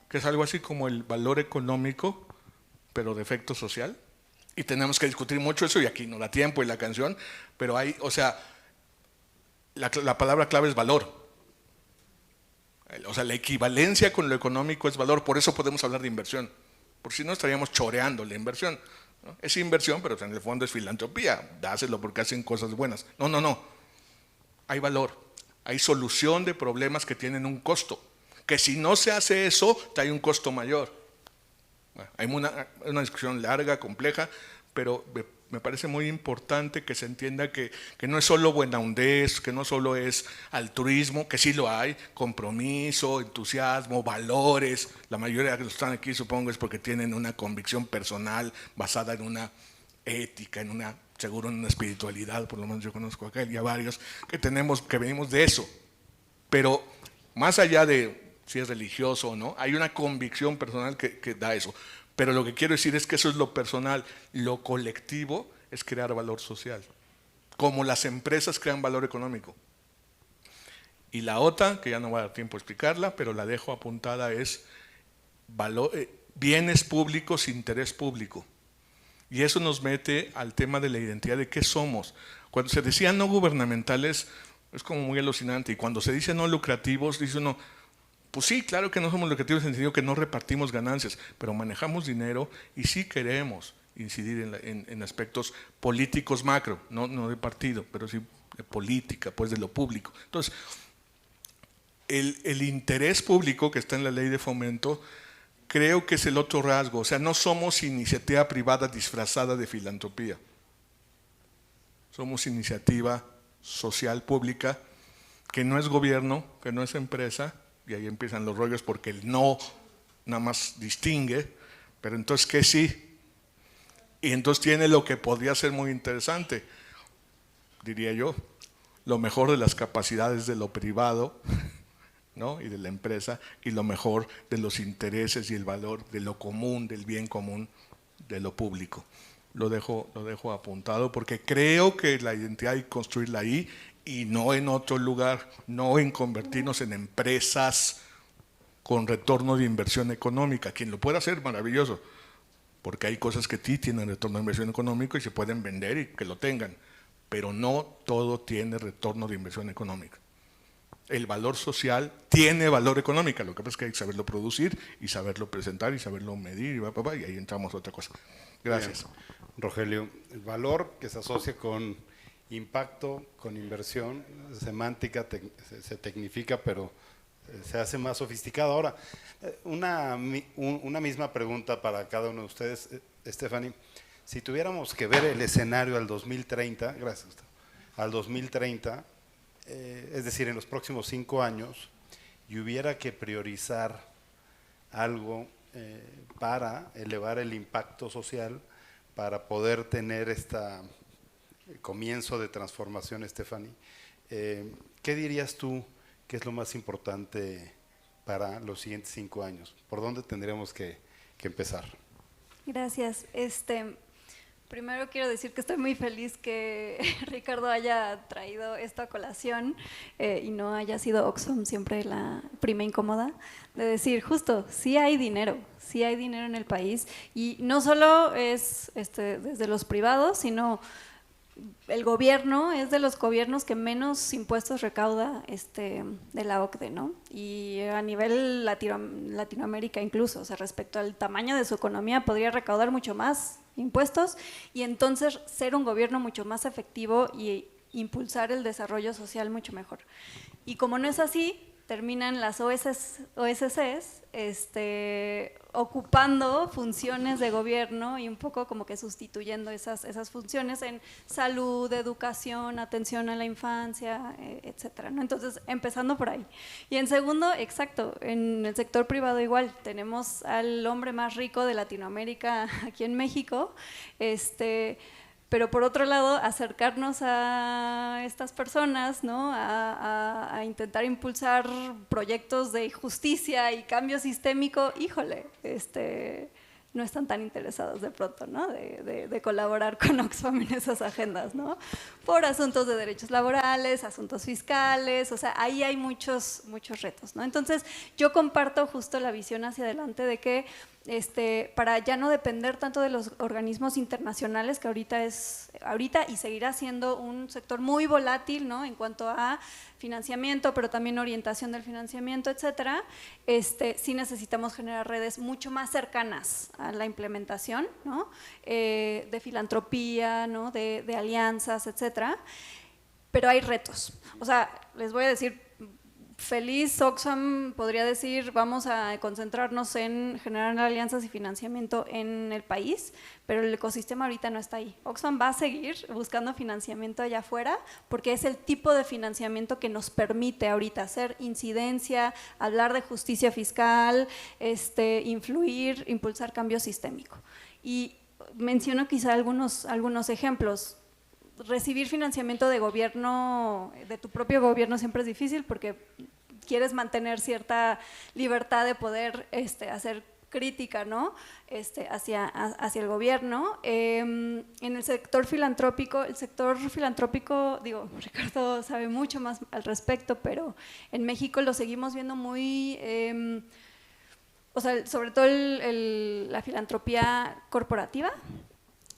que es algo así como el valor económico, pero de efecto social. Y tenemos que discutir mucho eso, y aquí no da tiempo y la canción, pero hay, o sea, la palabra clave es valor. O sea, la equivalencia con lo económico es valor, por eso podemos hablar de inversión. Por si no estaríamos choreando la inversión, ¿no? Es inversión, pero en el fondo es filantropía, dáselo porque hacen cosas buenas. No, no, no. Hay valor, hay solución de problemas que tienen un costo. Que si no se hace eso, hay un costo mayor. Hay una discusión larga, compleja, pero me parece muy importante que se entienda que no es solo buena hondez, que no solo es altruismo, que sí lo hay, compromiso, entusiasmo, valores. La mayoría de los que están aquí supongo es porque tienen una convicción personal basada en una ética, seguro en una espiritualidad, por lo menos yo conozco acá y a varios que venimos de eso. Pero más allá de si es religioso o no, hay una convicción personal que da eso. Pero lo que quiero decir es que eso es lo personal. Lo colectivo es crear valor social, como las empresas crean valor económico. Y la otra, que ya no va a dar tiempo a explicarla, pero la dejo apuntada, es bienes públicos, interés público. Y eso nos mete al tema de la identidad de qué somos. Cuando se decía no gubernamentales, es como muy alucinante. Y cuando se dice no lucrativos, dice uno, pues sí, claro que no somos lucrativos en el sentido que no repartimos ganancias, pero manejamos dinero y sí queremos incidir en aspectos políticos macro, no de partido, pero sí de política, pues de lo público. Entonces, el interés público que está en la ley de fomento, creo que es el otro rasgo. O sea, no somos iniciativa privada disfrazada de filantropía. Somos iniciativa social pública, que no es gobierno, que no es empresa, y ahí empiezan los rollos porque el no nada más distingue, pero entonces ¿qué sí? Y entonces tiene lo que podría ser muy interesante, diría yo, lo mejor de las capacidades de lo privado, ¿no? Y de la empresa, y lo mejor de los intereses y el valor de lo común, del bien común, de lo público. Lo dejo apuntado porque creo que la identidad hay que construirla ahí y no en otro lugar, no en convertirnos en empresas con retorno de inversión económica. Quien lo pueda hacer, maravilloso, porque hay cosas que sí tienen retorno de inversión económica y se pueden vender y que lo tengan, pero no todo tiene retorno de inversión económica. El valor social tiene valor económico, lo que pasa es que hay que saberlo producir y saberlo presentar y saberlo medir y ahí entramos a otra cosa. Gracias. Bien. Rogelio, el valor que se asocia con impacto, con inversión, semántica, se tecnifica, pero se hace más sofisticado. Ahora, una misma pregunta para cada uno de ustedes, Stephanie. Si tuviéramos que ver el escenario al 2030, gracias, al 2030, es decir, en los próximos 5 años, y hubiera que priorizar algo para elevar el impacto social, para poder tener comienzo de transformación, Stephanie, ¿qué dirías tú que es lo más importante para los siguientes 5 años? ¿Por dónde tendríamos que empezar? Gracias. Primero quiero decir que estoy muy feliz que Ricardo haya traído esta colación y no haya sido Oxfam siempre la prima incómoda, de decir justo, sí hay dinero en el país y no solo es desde los privados, sino el gobierno es de los gobiernos que menos impuestos recauda de la OCDE, ¿no? Y a nivel Latinoamérica incluso, o sea, respecto al tamaño de su economía, podría recaudar mucho más impuestos y entonces ser un gobierno mucho más efectivo y impulsar el desarrollo social mucho mejor. Y como no es así, terminan las OSCs ocupando funciones de gobierno y un poco como que sustituyendo esas funciones en salud, educación, atención a la infancia, etcétera, ¿no? Entonces, empezando por ahí. Y en segundo, exacto, en el sector privado igual, tenemos al hombre más rico de Latinoamérica aquí en México, pero por otro lado, acercarnos a estas personas, ¿no? a intentar impulsar proyectos de justicia y cambio sistémico, híjole, no están tan interesados de pronto, ¿no? de colaborar con Oxfam en esas agendas, ¿no? Por asuntos de derechos laborales, asuntos fiscales, o sea, ahí hay muchos retos, ¿no? Entonces, yo comparto justo la visión hacia adelante de que para ya no depender tanto de los organismos internacionales, que ahorita y seguirá siendo un sector muy volátil, ¿no? En cuanto a financiamiento, pero también orientación del financiamiento, etcétera, sí necesitamos generar redes mucho más cercanas a la implementación, ¿no? De filantropía, ¿no? de alianzas, etcétera, pero hay retos. O sea, les voy a decir, feliz Oxfam podría decir, vamos a concentrarnos en generar alianzas y financiamiento en el país, pero el ecosistema ahorita no está ahí. Oxfam va a seguir buscando financiamiento allá afuera porque es el tipo de financiamiento que nos permite ahorita hacer incidencia, hablar de justicia fiscal, influir, impulsar cambio sistémico. Y menciono quizá algunos ejemplos. Recibir financiamiento de gobierno, de tu propio gobierno, siempre es difícil porque quieres mantener cierta libertad de poder hacer crítica, ¿no? hacia el gobierno. En el sector filantrópico, digo, Ricardo sabe mucho más al respecto, pero en México lo seguimos viendo muy… o sea, sobre todo la filantropía corporativa.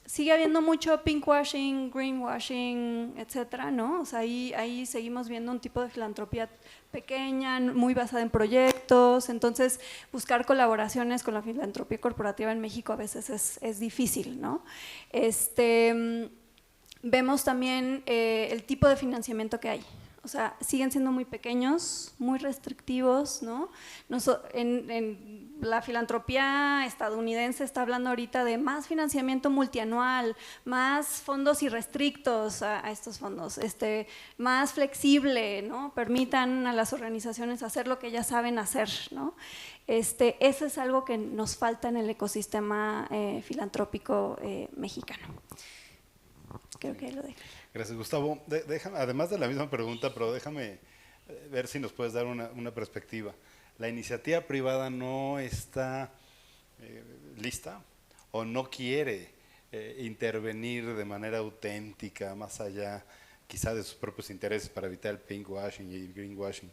Sigue habiendo mucho pinkwashing, greenwashing, etcétera, ¿no? O sea, ahí seguimos viendo un tipo de filantropía pequeña, muy basada en proyectos. Entonces, buscar colaboraciones con la filantropía corporativa en México a veces es difícil, ¿no? Vemos también el tipo de financiamiento que hay. O sea, siguen siendo muy pequeños, muy restrictivos, ¿no? En la filantropía estadounidense está hablando ahorita de más financiamiento multianual, más fondos irrestrictos a estos fondos, más flexible, ¿no? Permitan a las organizaciones hacer lo que ellas saben hacer, ¿no? Eso es algo que nos falta en el ecosistema filantrópico mexicano. Creo que ahí lo dejo. Gracias, Gustavo. Déjame, además de la misma pregunta, pero déjame ver si nos puedes dar una perspectiva. ¿La iniciativa privada no está lista o no quiere intervenir de manera auténtica, más allá quizá de sus propios intereses para evitar el pinkwashing y el greenwashing?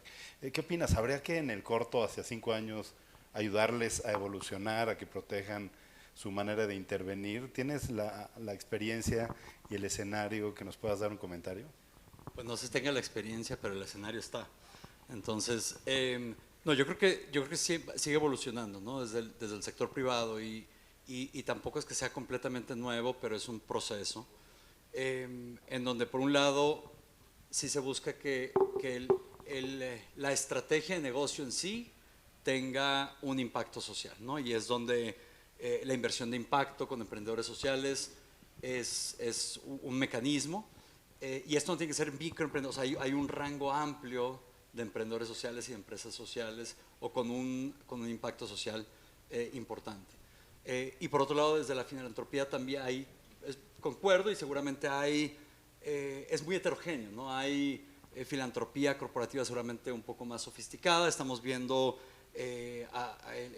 ¿Qué opinas? ¿Habría que en el corto, hacia 5 años, ayudarles a evolucionar, a que protejan su manera de intervenir? ¿Tienes la experiencia y el escenario que nos puedas dar un comentario? Pues no sé si tenga la experiencia, pero el escenario está. Entonces, no, yo creo que sigue evolucionando, ¿no? Desde el sector privado y tampoco es que sea completamente nuevo, pero es un proceso en donde por un lado sí se busca que la estrategia de negocio en sí tenga un impacto social, ¿no? Y es donde la inversión de impacto con emprendedores sociales es un mecanismo, y esto no tiene que ser microemprendedores, o sea, hay un rango amplio de emprendedores sociales y de empresas sociales o con un impacto social importante. Y por otro lado, desde la filantropía también concuerdo, y seguramente es muy heterogéneo, ¿no? Hay filantropía corporativa seguramente un poco más sofisticada, estamos viendo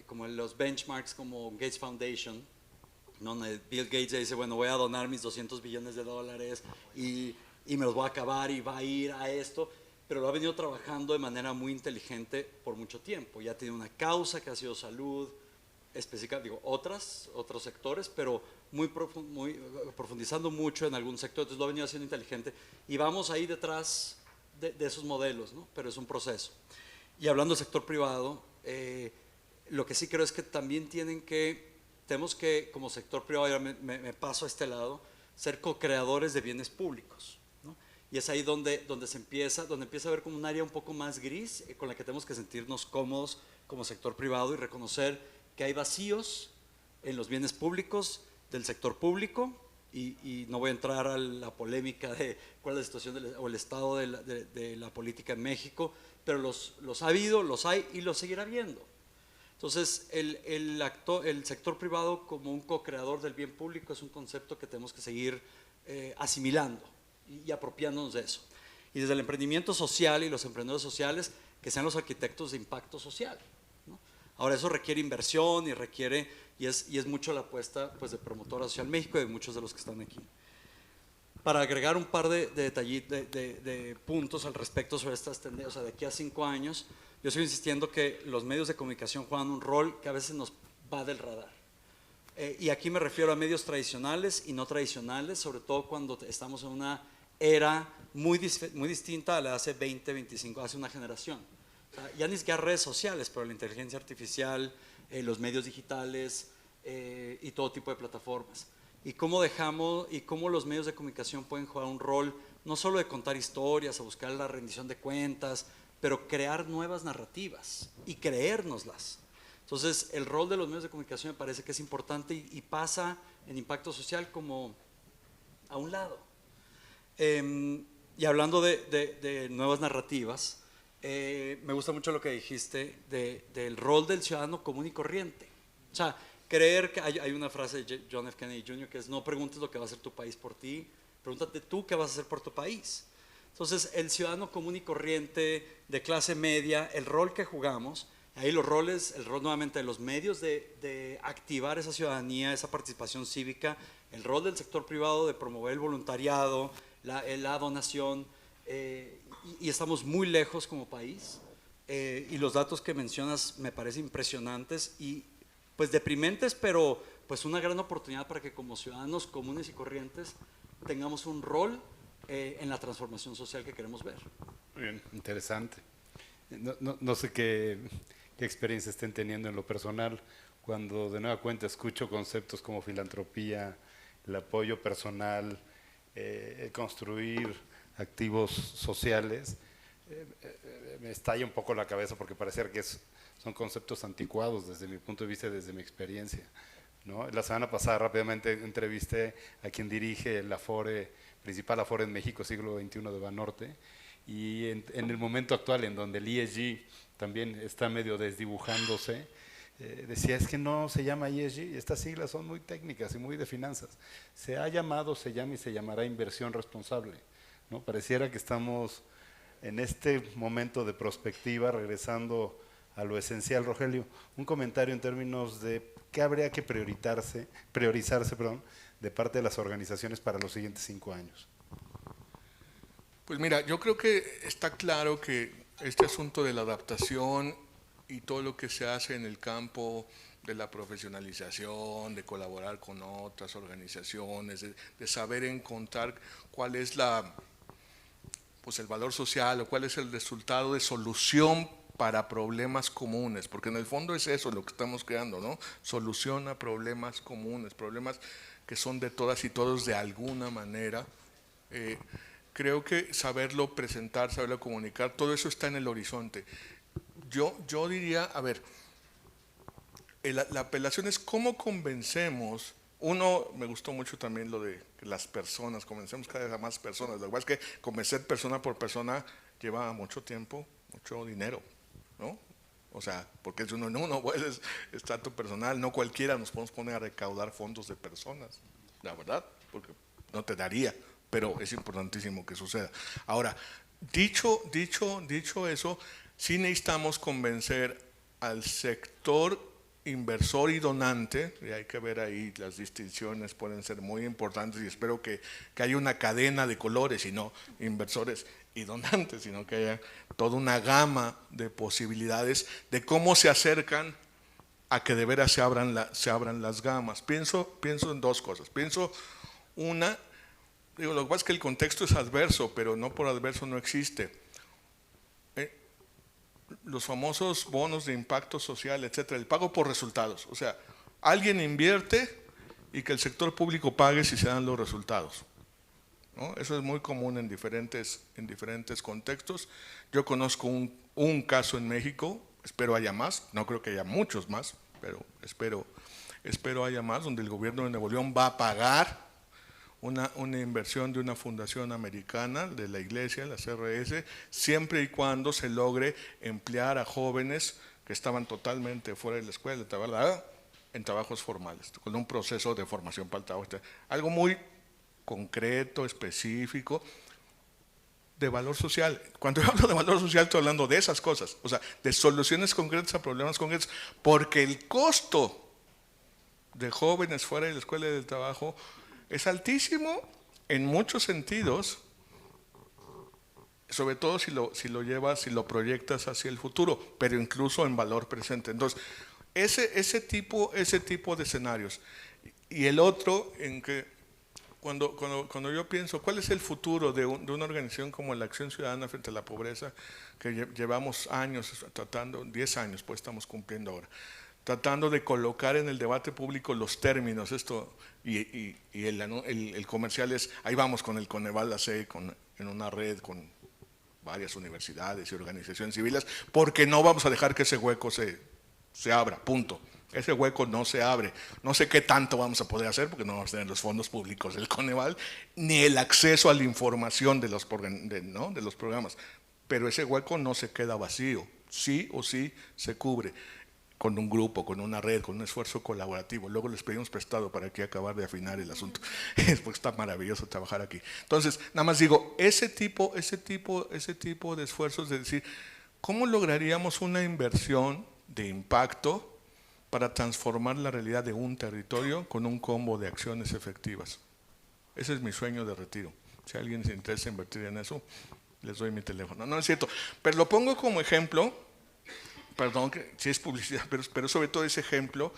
como los benchmarks como Gates Foundation, ¿no? Bill Gates dice, bueno, voy a donar mis $200 billones y me los voy a acabar y va a ir a esto, pero lo ha venido trabajando de manera muy inteligente por mucho tiempo. Ya tiene una causa que ha sido salud específica, digo, otros sectores, pero muy profundizando mucho en algún sector, entonces lo ha venido haciendo inteligente y vamos ahí detrás de esos modelos, ¿no? Pero es un proceso. Y hablando del sector privado, lo que sí creo es que también tenemos que, como sector privado, ya me paso a este lado, ser co-creadores de bienes públicos, ¿no? Y es ahí donde empieza a ver como un área un poco más gris, con la que tenemos que sentirnos cómodos como sector privado y reconocer que hay vacíos en los bienes públicos del sector público, y no voy a entrar a la polémica de cuál es la situación o el estado de la política en México, pero los ha habido, los hay y los seguirá habiendo. Entonces, el sector privado como un co-creador del bien público es un concepto que tenemos que seguir asimilando y apropiándonos de eso. Y desde el emprendimiento social y los emprendedores sociales, que sean los arquitectos de impacto social, ¿no? Ahora, eso requiere inversión y es mucho la apuesta, pues, de Promotora Social México y de muchos de los que están aquí. Para agregar un par de puntos al respecto sobre estas tendencias, o sea, de aquí a 5 años, yo sigo insistiendo que los medios de comunicación juegan un rol que a veces nos va del radar. Y aquí me refiero a medios tradicionales y no tradicionales, sobre todo cuando estamos en una era muy distinta a la de hace 20, 25, hace una generación. O sea, ya ni siquiera redes sociales, pero la inteligencia artificial, los medios digitales y todo tipo de plataformas. Y cómo los medios de comunicación pueden jugar un rol no solo de contar historias, o buscar la rendición de cuentas, pero crear nuevas narrativas y creérnoslas. Entonces, el rol de los medios de comunicación me parece que es importante y pasa en impacto social como a un lado. Y hablando de nuevas narrativas, me gusta mucho lo que dijiste del rol del ciudadano común y corriente. O sea, creer que hay una frase de John F. Kennedy Jr. que es: no preguntes lo que va a hacer tu país por ti, pregúntate tú qué vas a hacer por tu país. Entonces, el ciudadano común y corriente de clase media, el rol que jugamos, ahí el rol nuevamente de los medios de activar esa ciudadanía, esa participación cívica, el rol del sector privado de promover el voluntariado, la donación, y estamos muy lejos como país, y los datos que mencionas me parecen impresionantes y pues deprimentes, pero pues una gran oportunidad para que como ciudadanos comunes y corrientes tengamos un rol en la transformación social que queremos ver. Muy bien, interesante. No sé qué experiencia estén teniendo en lo personal cuando de nueva cuenta escucho conceptos como filantropía, el apoyo personal, construir activos sociales. Me estalla un poco la cabeza porque parece que son conceptos anticuados desde mi punto de vista y desde mi experiencia, ¿no? La semana pasada rápidamente entrevisté a quien dirige el principal Afore en México, siglo XXI de Banorte, y en el momento actual en donde el ESG también está medio desdibujándose, decía: es que no se llama ESG, estas siglas son muy técnicas y muy de finanzas. Se llama y se llamará inversión responsable, ¿no? Pareciera que estamos en este momento de prospectiva regresando a lo esencial. Rogelio, un comentario en términos de qué habría que priorizarse, de parte de las organizaciones para los siguientes 5 años. Pues mira, yo creo que está claro que este asunto de la adaptación y todo lo que se hace en el campo de la profesionalización, de colaborar con otras organizaciones, de saber encontrar cuál es pues el valor social o cuál es el resultado de solución para problemas comunes, porque en el fondo es eso lo que estamos creando, ¿no? Solución a problemas comunes, problemas que son de todas y todos de alguna manera. Creo que saberlo presentar, saberlo comunicar, todo eso está en el horizonte. Yo diría, a ver, la apelación es cómo convencemos. Me gustó mucho también lo de las personas, convencemos cada vez a más personas. Lo igual es que convencer persona por persona lleva mucho tiempo, mucho dinero, ¿no? O sea, porque es uno en uno, pues es tanto personal, no cualquiera nos podemos poner a recaudar fondos de personas, la verdad, porque no te daría, pero es importantísimo que suceda. Ahora, dicho eso, sí necesitamos convencer al sector inversor y donante, y hay que ver ahí las distinciones pueden ser muy importantes, y espero que haya una cadena de colores y no inversores y donantes, sino que haya toda una gama de posibilidades de cómo se acercan a que de veras se abran las gamas. Pienso en dos cosas. Pienso lo que pasa es que el contexto es adverso, pero no por adverso no existe. Los famosos bonos de impacto social, etcétera, el pago por resultados. O sea, alguien invierte y que el sector público pague si se dan los resultados, ¿no? Eso es muy común en diferentes contextos. Yo conozco un caso en México, espero haya más, no creo que haya muchos más, pero espero haya más, donde el gobierno de Nuevo León va a pagar una inversión de una fundación americana, de la iglesia, la CRS, siempre y cuando se logre emplear a jóvenes que estaban totalmente fuera de la escuela, en trabajos formales, con un proceso de formación para el trabajo. Algo muy concreto, específico, de valor social. Cuando yo hablo de valor social estoy hablando de esas cosas, o sea, de soluciones concretas a problemas concretos, porque el costo de jóvenes fuera de la escuela y del trabajo es altísimo en muchos sentidos, sobre todo si lo llevas, si lo proyectas hacia el futuro, pero incluso en valor presente. Entonces, ese tipo de escenarios. Y el otro, en que cuando yo pienso, ¿cuál es el futuro de una organización como la Acción Ciudadana frente a la pobreza, que llevamos años tratando, 10 años pues estamos cumpliendo ahora, tratando de colocar en el debate público los términos, esto, y el comercial es, ahí vamos con el Coneval AC, en una red con varias universidades y organizaciones civiles, porque no vamos a dejar que ese hueco se abra, punto. Ese hueco no se abre. No sé qué tanto vamos a poder hacer porque no vamos a tener los fondos públicos del Coneval, ni el acceso a la información de los programas. Pero ese hueco no se queda vacío. Sí o sí se cubre con un grupo, con una red, con un esfuerzo colaborativo. Luego les pedimos prestado para aquí acabar de afinar el asunto, porque está maravilloso trabajar aquí. Entonces, nada más digo, ese tipo de esfuerzos de decir, ¿cómo lograríamos una inversión de impacto para transformar la realidad de un territorio con un combo de acciones efectivas? Ese es mi sueño de retiro. Si alguien se interesa en invertir en eso, les doy mi teléfono. No es cierto, pero lo pongo como ejemplo, perdón que si es publicidad, pero sobre todo ese ejemplo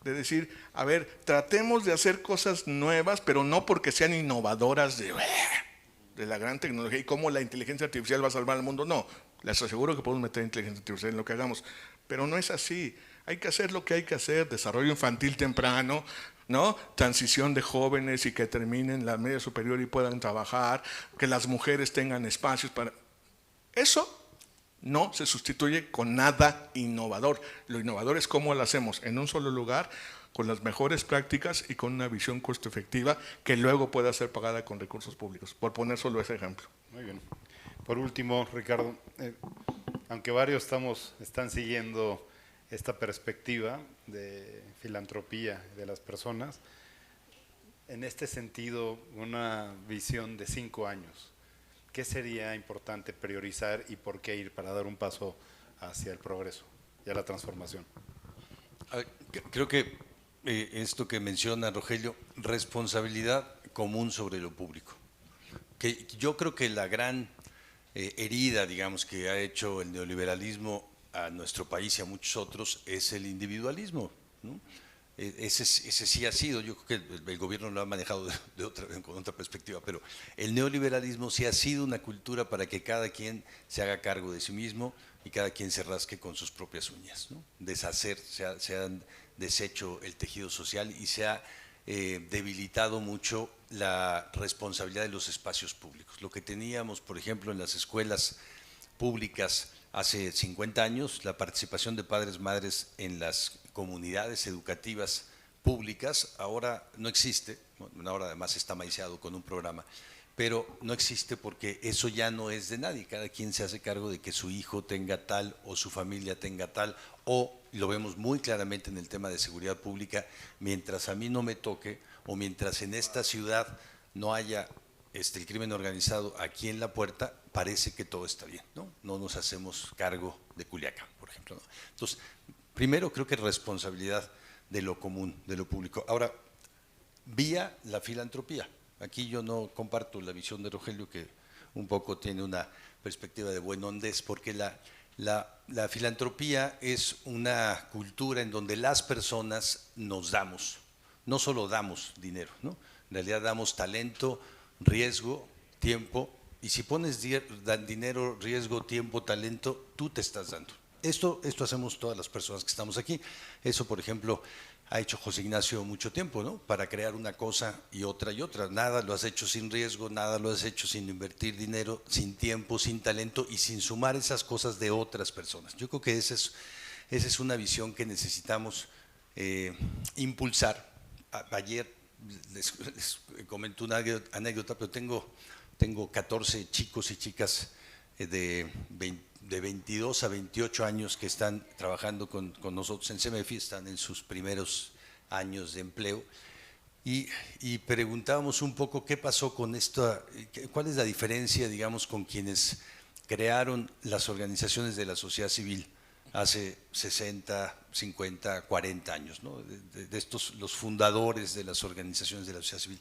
de decir, a ver, tratemos de hacer cosas nuevas, pero no porque sean innovadoras de la gran tecnología y cómo la inteligencia artificial va a salvar al mundo. No, les aseguro que podemos meter inteligencia artificial en lo que hagamos, pero no es así. Hay que hacer lo que hay que hacer, desarrollo infantil temprano, ¿no? Transición de jóvenes y que terminen la media superior y puedan trabajar, que las mujeres tengan espacios para... Eso no se sustituye con nada innovador. Lo innovador es cómo lo hacemos en un solo lugar, con las mejores prácticas y con una visión costo efectiva que luego pueda ser pagada con recursos públicos, por poner solo ese ejemplo. Muy bien. Por último, Ricardo, aunque varios están siguiendo esta perspectiva de filantropía de las personas, en este sentido, una visión de 5 años, ¿qué sería importante priorizar y por qué ir para dar un paso hacia el progreso y a la transformación? Creo que esto que menciona Rogelio, responsabilidad común sobre lo público. Que yo creo que la gran herida, digamos, que ha hecho el neoliberalismo a nuestro país y a muchos otros es el individualismo, ¿no? Ese sí ha sido, yo creo que el gobierno lo ha manejado con otra perspectiva, pero el neoliberalismo sí ha sido una cultura para que cada quien se haga cargo de sí mismo y cada quien se rasque con sus propias uñas, ¿no? Se ha deshecho el tejido social y se ha debilitado mucho la responsabilidad de los espacios públicos. Lo que teníamos, por ejemplo, en las escuelas públicas hace 50 años, la participación de padres, madres en las comunidades educativas públicas, ahora no existe, bueno, ahora además está maiciado con un programa, pero no existe porque eso ya no es de nadie, cada quien se hace cargo de que su hijo tenga tal o su familia tenga tal, o lo vemos muy claramente en el tema de seguridad pública, mientras a mí no me toque o mientras en esta ciudad no haya el crimen organizado aquí en la puerta, parece que todo está bien, ¿no? No nos hacemos cargo de Culiacán, por ejemplo, ¿no? Entonces, primero creo que responsabilidad de lo común, de lo público. Ahora, vía la filantropía. Aquí yo no comparto la visión de Rogelio, que un poco tiene una perspectiva de buen hondez, porque la filantropía es una cultura en donde las personas nos damos, no solo damos dinero, ¿no? En realidad damos talento, riesgo, tiempo, y si pones dinero, riesgo, tiempo, talento, tú te estás dando. Esto hacemos todas las personas que estamos aquí. Eso, por ejemplo, ha hecho José Ignacio mucho tiempo, ¿no? Para crear una cosa y otra y otra. Nada lo has hecho sin riesgo, nada lo has hecho sin invertir dinero, sin tiempo, sin talento y sin sumar esas cosas de otras personas. Yo creo que esa es una visión que necesitamos impulsar. Ayer les comento una anécdota, pero tengo 14 chicos y chicas de 22 a 28 años que están trabajando con nosotros en CEMEFI, están en sus primeros años de empleo, y preguntábamos un poco qué pasó con esta, cuál es la diferencia, digamos, con quienes crearon las organizaciones de la sociedad civil hace 60, 50, 40 años, ¿no? De estos, los fundadores de las organizaciones de la sociedad civil,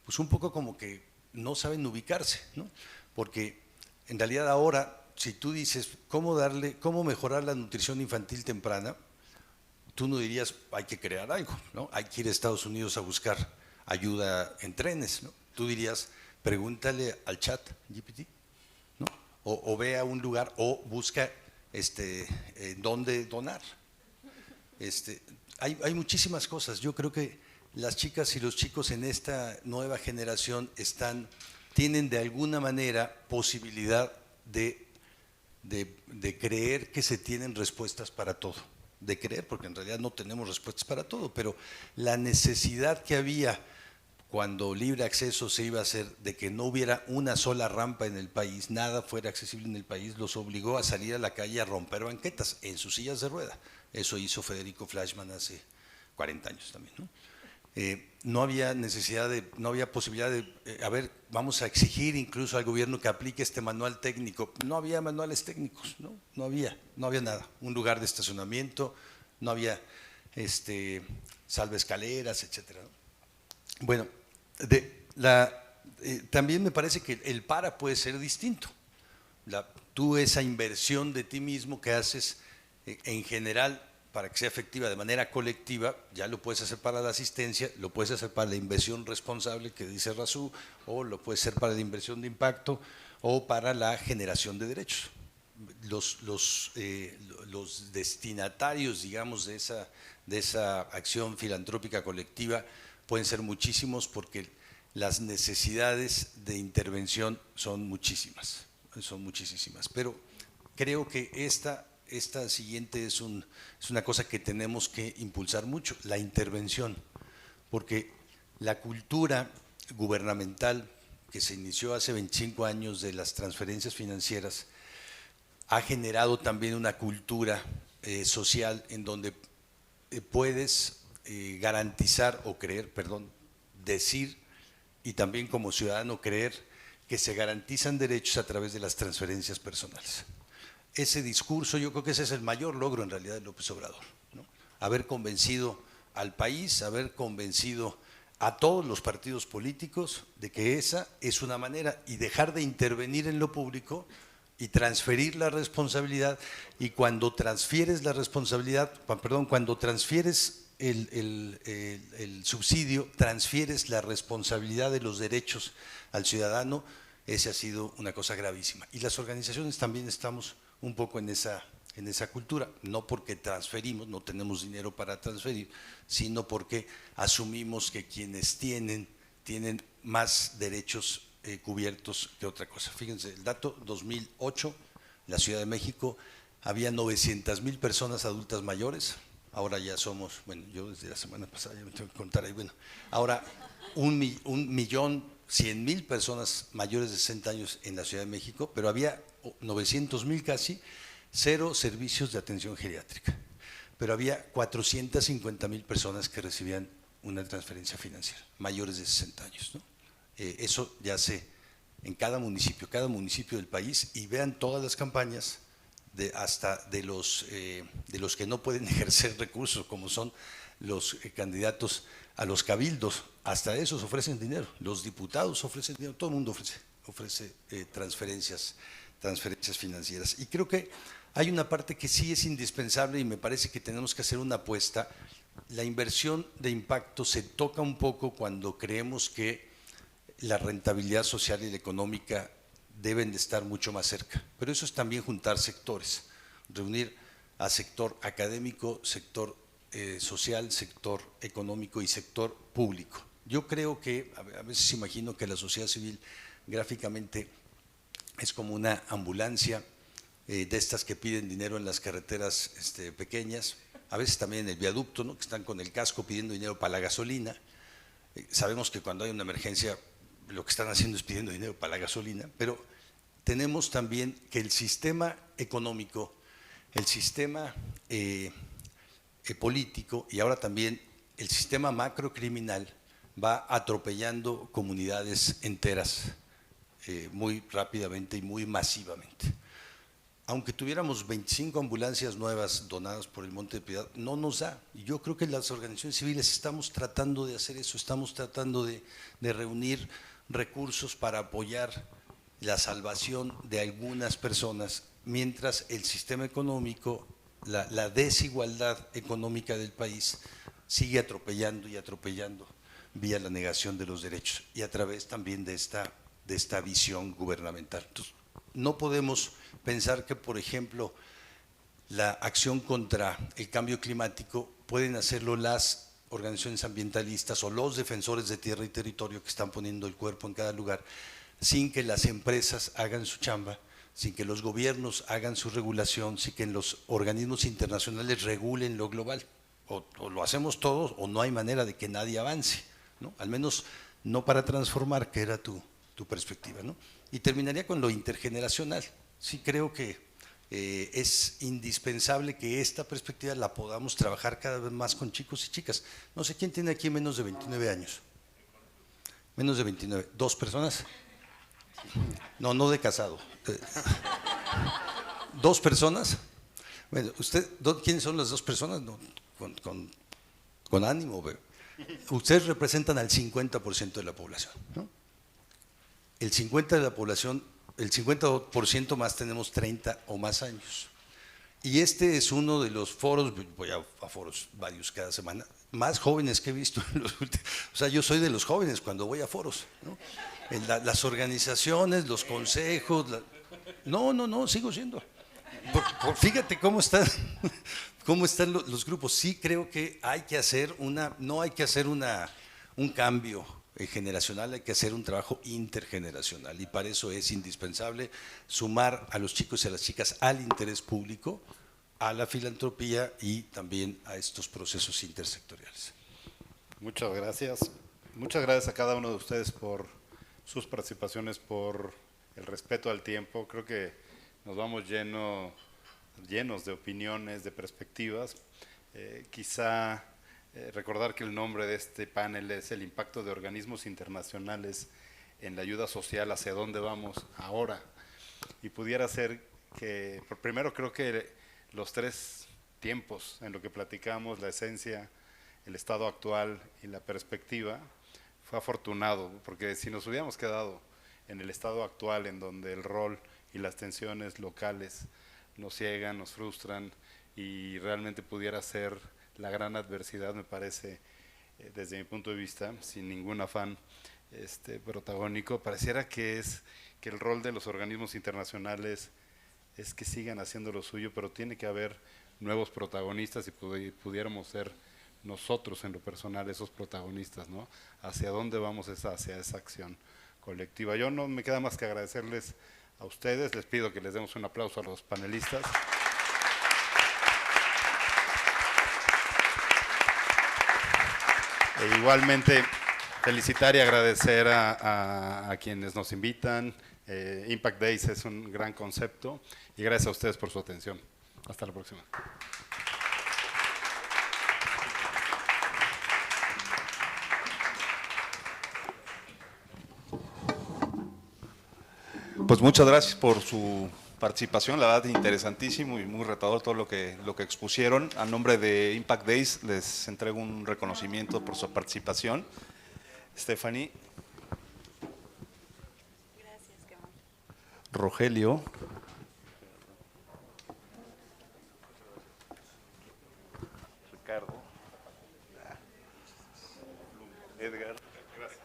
pues un poco como que no saben ubicarse, ¿no? Porque en realidad ahora, si tú dices cómo mejorar la nutrición infantil temprana, tú no dirías hay que crear algo, ¿no? Hay que ir a Estados Unidos a buscar ayuda en trenes, ¿no? Tú dirías pregúntale al chat GPT, ¿no? O ve a un lugar o busca dónde donar. Hay muchísimas cosas. Yo creo que las chicas y los chicos en esta nueva generación tienen de alguna manera posibilidad de creer que se tienen respuestas para todo. De creer, porque en realidad no tenemos respuestas para todo, pero la necesidad que había cuando libre acceso se iba a hacer de que no hubiera una sola rampa en el país, nada fuera accesible en el país, los obligó a salir a la calle a romper banquetas en sus sillas de rueda. Eso hizo Federico Fleischmann hace 40 años también, ¿no? No había necesidad no había posibilidad de, vamos a exigir incluso al gobierno que aplique este manual técnico. No había manuales técnicos, no había nada. Un lugar de estacionamiento, no había salvaescaleras, etcétera, ¿no? Bueno, también me parece que el para puede ser distinto. Tú esa inversión de ti mismo que haces en general para que sea efectiva de manera colectiva, ya lo puedes hacer para la asistencia, lo puedes hacer para la inversión responsable que dice Razú, o lo puedes hacer para la inversión de impacto o para la generación de derechos. Los destinatarios, digamos, de esa acción filantrópica colectiva pueden ser muchísimos porque las necesidades de intervención son muchísimas, pero creo que esta siguiente es una cosa que tenemos que impulsar mucho, la intervención, porque la cultura gubernamental que se inició hace 25 años de las transferencias financieras ha generado también una cultura social en donde puedes garantizar o creer, decir y también como ciudadano creer que se garantizan derechos a través de las transferencias personales. Ese discurso, yo creo que ese es el mayor logro en realidad de López Obrador, ¿no? Haber convencido al país, haber convencido a todos los partidos políticos de que esa es una manera y dejar de intervenir en lo público y transferir la responsabilidad, y cuando transfieres la responsabilidad, cuando transfieres el subsidio, transfieres la responsabilidad de los derechos al ciudadano. Esa ha sido una cosa gravísima. Y las organizaciones también estamos un poco en esa cultura, no porque transferimos, no tenemos dinero para transferir, sino porque asumimos que quienes tienen más derechos cubiertos que otra cosa. Fíjense, el dato 2008, la Ciudad de México, había 900,000 personas adultas mayores, ahora ya somos, bueno, yo desde la semana pasada ya me tengo que contar ahí, bueno, ahora 1,100,000 personas mayores de 60 años en la Ciudad de México, pero había 900,000 casi, 0 servicios de atención geriátrica, pero había 450,000 personas que recibían una transferencia financiera, mayores de 60 años, ¿no? Eso ya en cada municipio del país, y vean todas las campañas hasta de los que no pueden ejercer recursos, como son los candidatos a los cabildos, hasta esos ofrecen dinero, los diputados ofrecen dinero, todo el mundo ofrece transferencias financieras. Y creo que hay una parte que sí es indispensable y me parece que tenemos que hacer una apuesta. La inversión de impacto se toca un poco cuando creemos que la rentabilidad social y la económica deben de estar mucho más cerca, pero eso es también juntar sectores, reunir a sector académico, sector social, sector económico y sector público. Yo creo que a veces imagino que la sociedad civil gráficamente es como una ambulancia de estas que piden dinero en las carreteras pequeñas, a veces también en el viaducto, ¿no? Que están con el casco pidiendo dinero para la gasolina. Sabemos que cuando hay una emergencia lo que están haciendo es pidiendo dinero para la gasolina, pero tenemos también que el sistema económico, el sistema político y ahora también el sistema macrocriminal va atropellando comunidades enteras muy rápidamente y muy masivamente. Aunque tuviéramos 25 ambulancias nuevas donadas por el Monte de Piedad, no nos da. Y yo creo que las organizaciones civiles estamos tratando de hacer eso, estamos tratando de reunir recursos para apoyar la salvación de algunas personas, mientras el sistema económico, la desigualdad económica del país sigue atropellando y atropellando vía la negación de los derechos y a través también de esta visión gubernamental. Entonces, no podemos pensar que, por ejemplo, la acción contra el cambio climático pueden hacerlo las organizaciones ambientalistas o los defensores de tierra y territorio que están poniendo el cuerpo en cada lugar, sin que las empresas hagan su chamba, sin que los gobiernos hagan su regulación, sin que los organismos internacionales regulen lo global. O lo hacemos todos o no hay manera de que nadie avance, ¿no? Al menos no para transformar, que era tu perspectiva, ¿no? Y terminaría con lo intergeneracional. Sí creo que es indispensable que esta perspectiva la podamos trabajar cada vez más con chicos y chicas. No sé quién tiene aquí menos de 29 años. Menos de 29. ¿2 personas? No de casado. 2 personas. Bueno, ¿quiénes son las 2 personas? No, con ánimo. Ustedes representan al 50% de la población, ¿no? El 50% de la población, el 50% más tenemos 30 o más años. Y este es uno de los foros, voy a foros varios cada semana, más jóvenes que he visto. O sea, yo soy de los jóvenes cuando voy a foros, ¿no? Las organizaciones, los consejos, no, sigo siendo. Fíjate cómo están los grupos. Sí creo que hay que hacer no hay que hacer un cambio generacional, hay que hacer un trabajo intergeneracional y para eso es indispensable sumar a los chicos y a las chicas al interés público, a la filantropía y también a estos procesos intersectoriales. Muchas gracias. Muchas gracias a cada uno de ustedes por sus participaciones, por el respeto al tiempo. Creo que nos vamos llenos de opiniones, de perspectivas. Quizá recordar que el nombre de este panel es el impacto de organismos internacionales en la ayuda social, hacia dónde vamos ahora. Y pudiera ser que, primero creo que los 3 tiempos en lo que platicamos, la esencia, el estado actual y la perspectiva, fue afortunado, porque si nos hubiéramos quedado en el estado actual, en donde el rol y las tensiones locales nos ciegan, nos frustran y realmente pudiera ser la gran adversidad, me parece, desde mi punto de vista, sin ningún afán protagónico, pareciera que el rol de los organismos internacionales es que sigan haciendo lo suyo, pero tiene que haber nuevos protagonistas y pudiéramos ser nosotros en lo personal esos protagonistas, ¿no? ¿Hacia dónde vamos hacia esa acción colectiva? Yo no me queda más que agradecerles a ustedes, les pido que les demos un aplauso a los panelistas. E igualmente felicitar y agradecer a quienes nos invitan. Impact Days es un gran concepto y gracias a ustedes por su atención. Hasta la próxima. Pues muchas gracias por su participación, la verdad interesantísimo y muy retador todo lo que expusieron. A nombre de Impact Days les entrego un reconocimiento por su participación. Stephanie. Gracias, Gamal. Rogelio. Ricardo. Edgar. Gracias.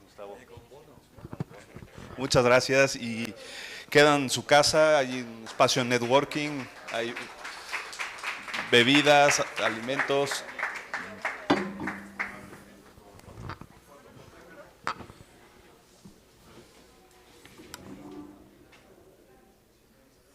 Gustavo. Muchas gracias y quedan en su casa, hay un espacio de networking, hay bebidas, alimentos.